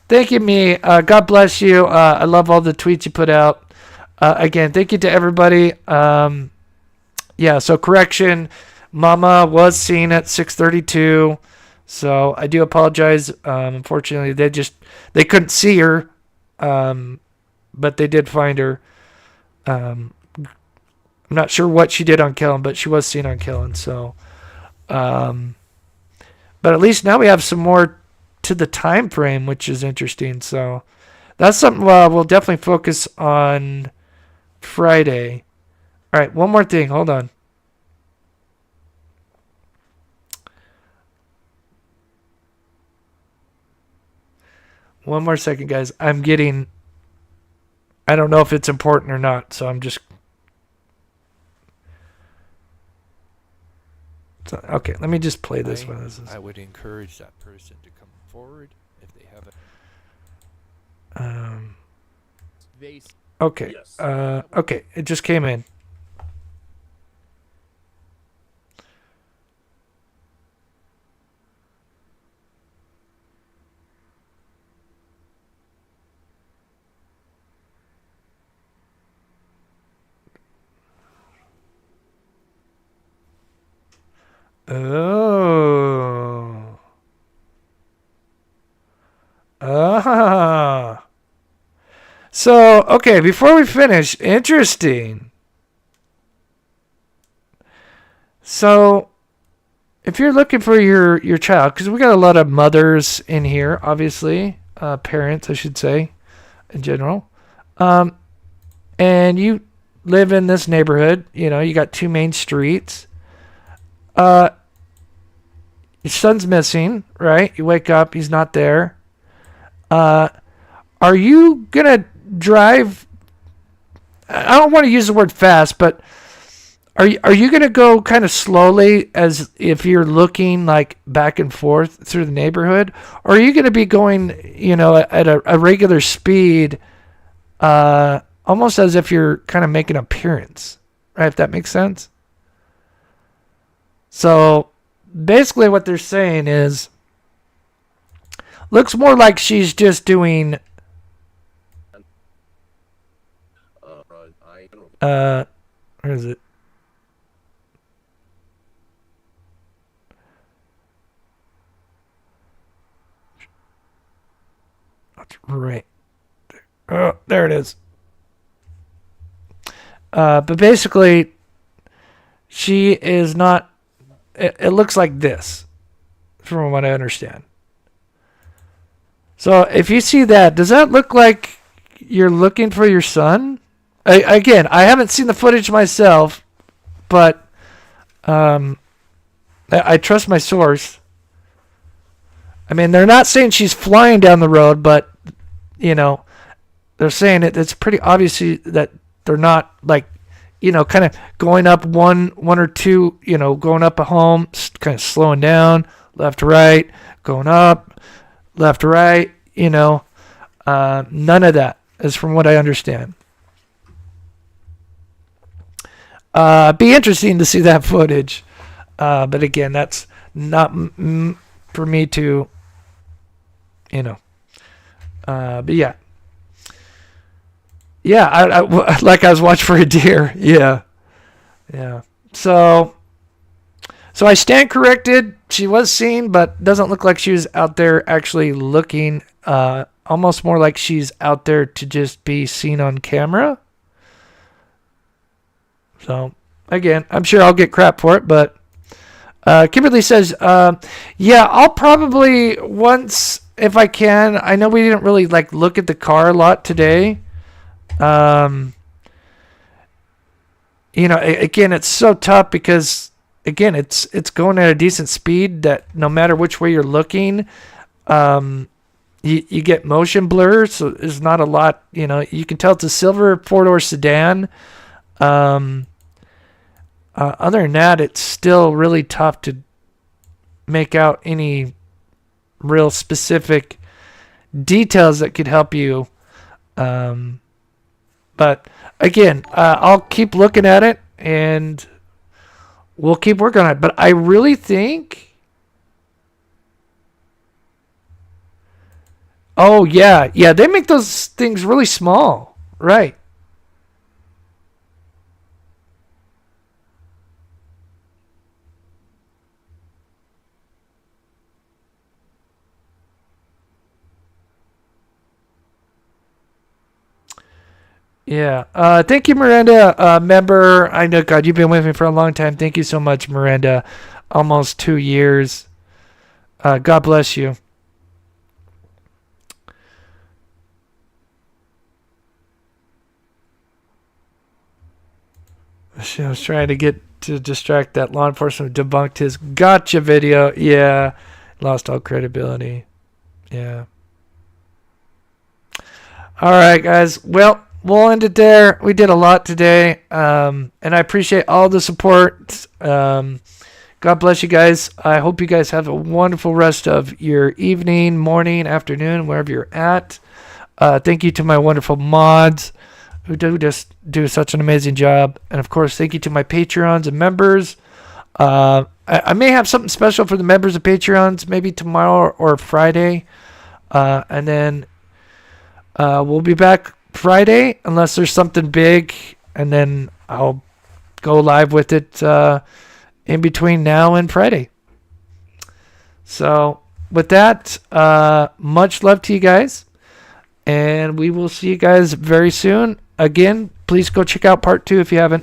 Thank you, me. God bless you. I love all the tweets you put out. Again, thank you to everybody. Yeah, so correction. Mama was seen at 6:32. So I do apologize. Unfortunately, they couldn't see her. But they did find her. I'm not sure what she did on Kellen, but she was seen on Kellen. So, but at least now we have some more to the time frame, which is interesting. So that's something we'll definitely focus on Friday. All right, one more thing. Hold on. one more second, guys. I don't know if it's important or not, so I'm just... Okay, let me just play this one. I would encourage that person to come forward if they have Okay. Yes. Okay, it just came in. Oh. Ah. So, okay, before we finish, interesting. So, if you're looking for your child, because we got a lot of mothers in here, obviously, parents, I should say, in general, and you live in this neighborhood, you know, you got two main streets. Your son's missing, right? You wake up, he's not there. Are you gonna drive? I don't want to use the word fast, but are you gonna go kind of slowly as if you're looking like back and forth through the neighborhood, or are you gonna be going, you know, at a regular speed, almost as if you're kind of making an appearance, right? If that makes sense. So basically what they're saying is, looks more like she's just doing where is it? That's right. Oh, there it is. But basically she is not, it looks like this from what I understand. So if you see that, does that look like you're looking for your son? Again, I haven't seen the footage myself, but I trust my source. I mean, they're not saying she's flying down the road, but, you know, they're saying it's pretty obvious that they're not, like, you know, kind of going up one or two, you know, going up a home, kind of slowing down, left to right, going up, left to right, you know. None of that is from what I understand. Be interesting to see that footage. But again, that's not for me to, you know. But yeah. Yeah, I like I was watching for a deer. Yeah. Yeah. So I stand corrected. She was seen, but doesn't look like she was out there actually looking. Almost more like she's out there to just be seen on camera. So, again, I'm sure I'll get crap for it, but Kimberly says, yeah, I'll probably once, if I can. I know we didn't really like look at the car a lot today. You know, again, it's so tough because, again, it's going at a decent speed that no matter which way you're looking, you get motion blur, so there's not a lot, you know, you can tell it's a silver four-door sedan. Other than that, it's still really tough to make out any real specific details that could help you. But again, I'll keep looking at it and we'll keep working on it. But I really think... Oh, yeah. Yeah, they make those things really small. Right. Yeah. Thank you, Miranda. Member, I know, God, you've been with me for a long time. Thank you so much, Miranda. Almost 2 years. God bless you. I was trying to get to distract that law enforcement debunked his gotcha video. Yeah. Lost all credibility. Yeah. All right, guys. Well, we'll end it there. We did a lot today, and I appreciate all the support. God bless you guys. I hope you guys have a wonderful rest of your evening, morning, afternoon, wherever you're at. Thank you to my wonderful mods who do such an amazing job. And, of course, thank you to my Patreons and members. I may have something special for the members of Patreons maybe tomorrow or Friday. And then we'll be back Friday unless there's something big. And then I'll go live with it in between now and Friday. So with that, much love to you guys. And we will see you guys very soon. Again, please go check out part 2 if you haven't.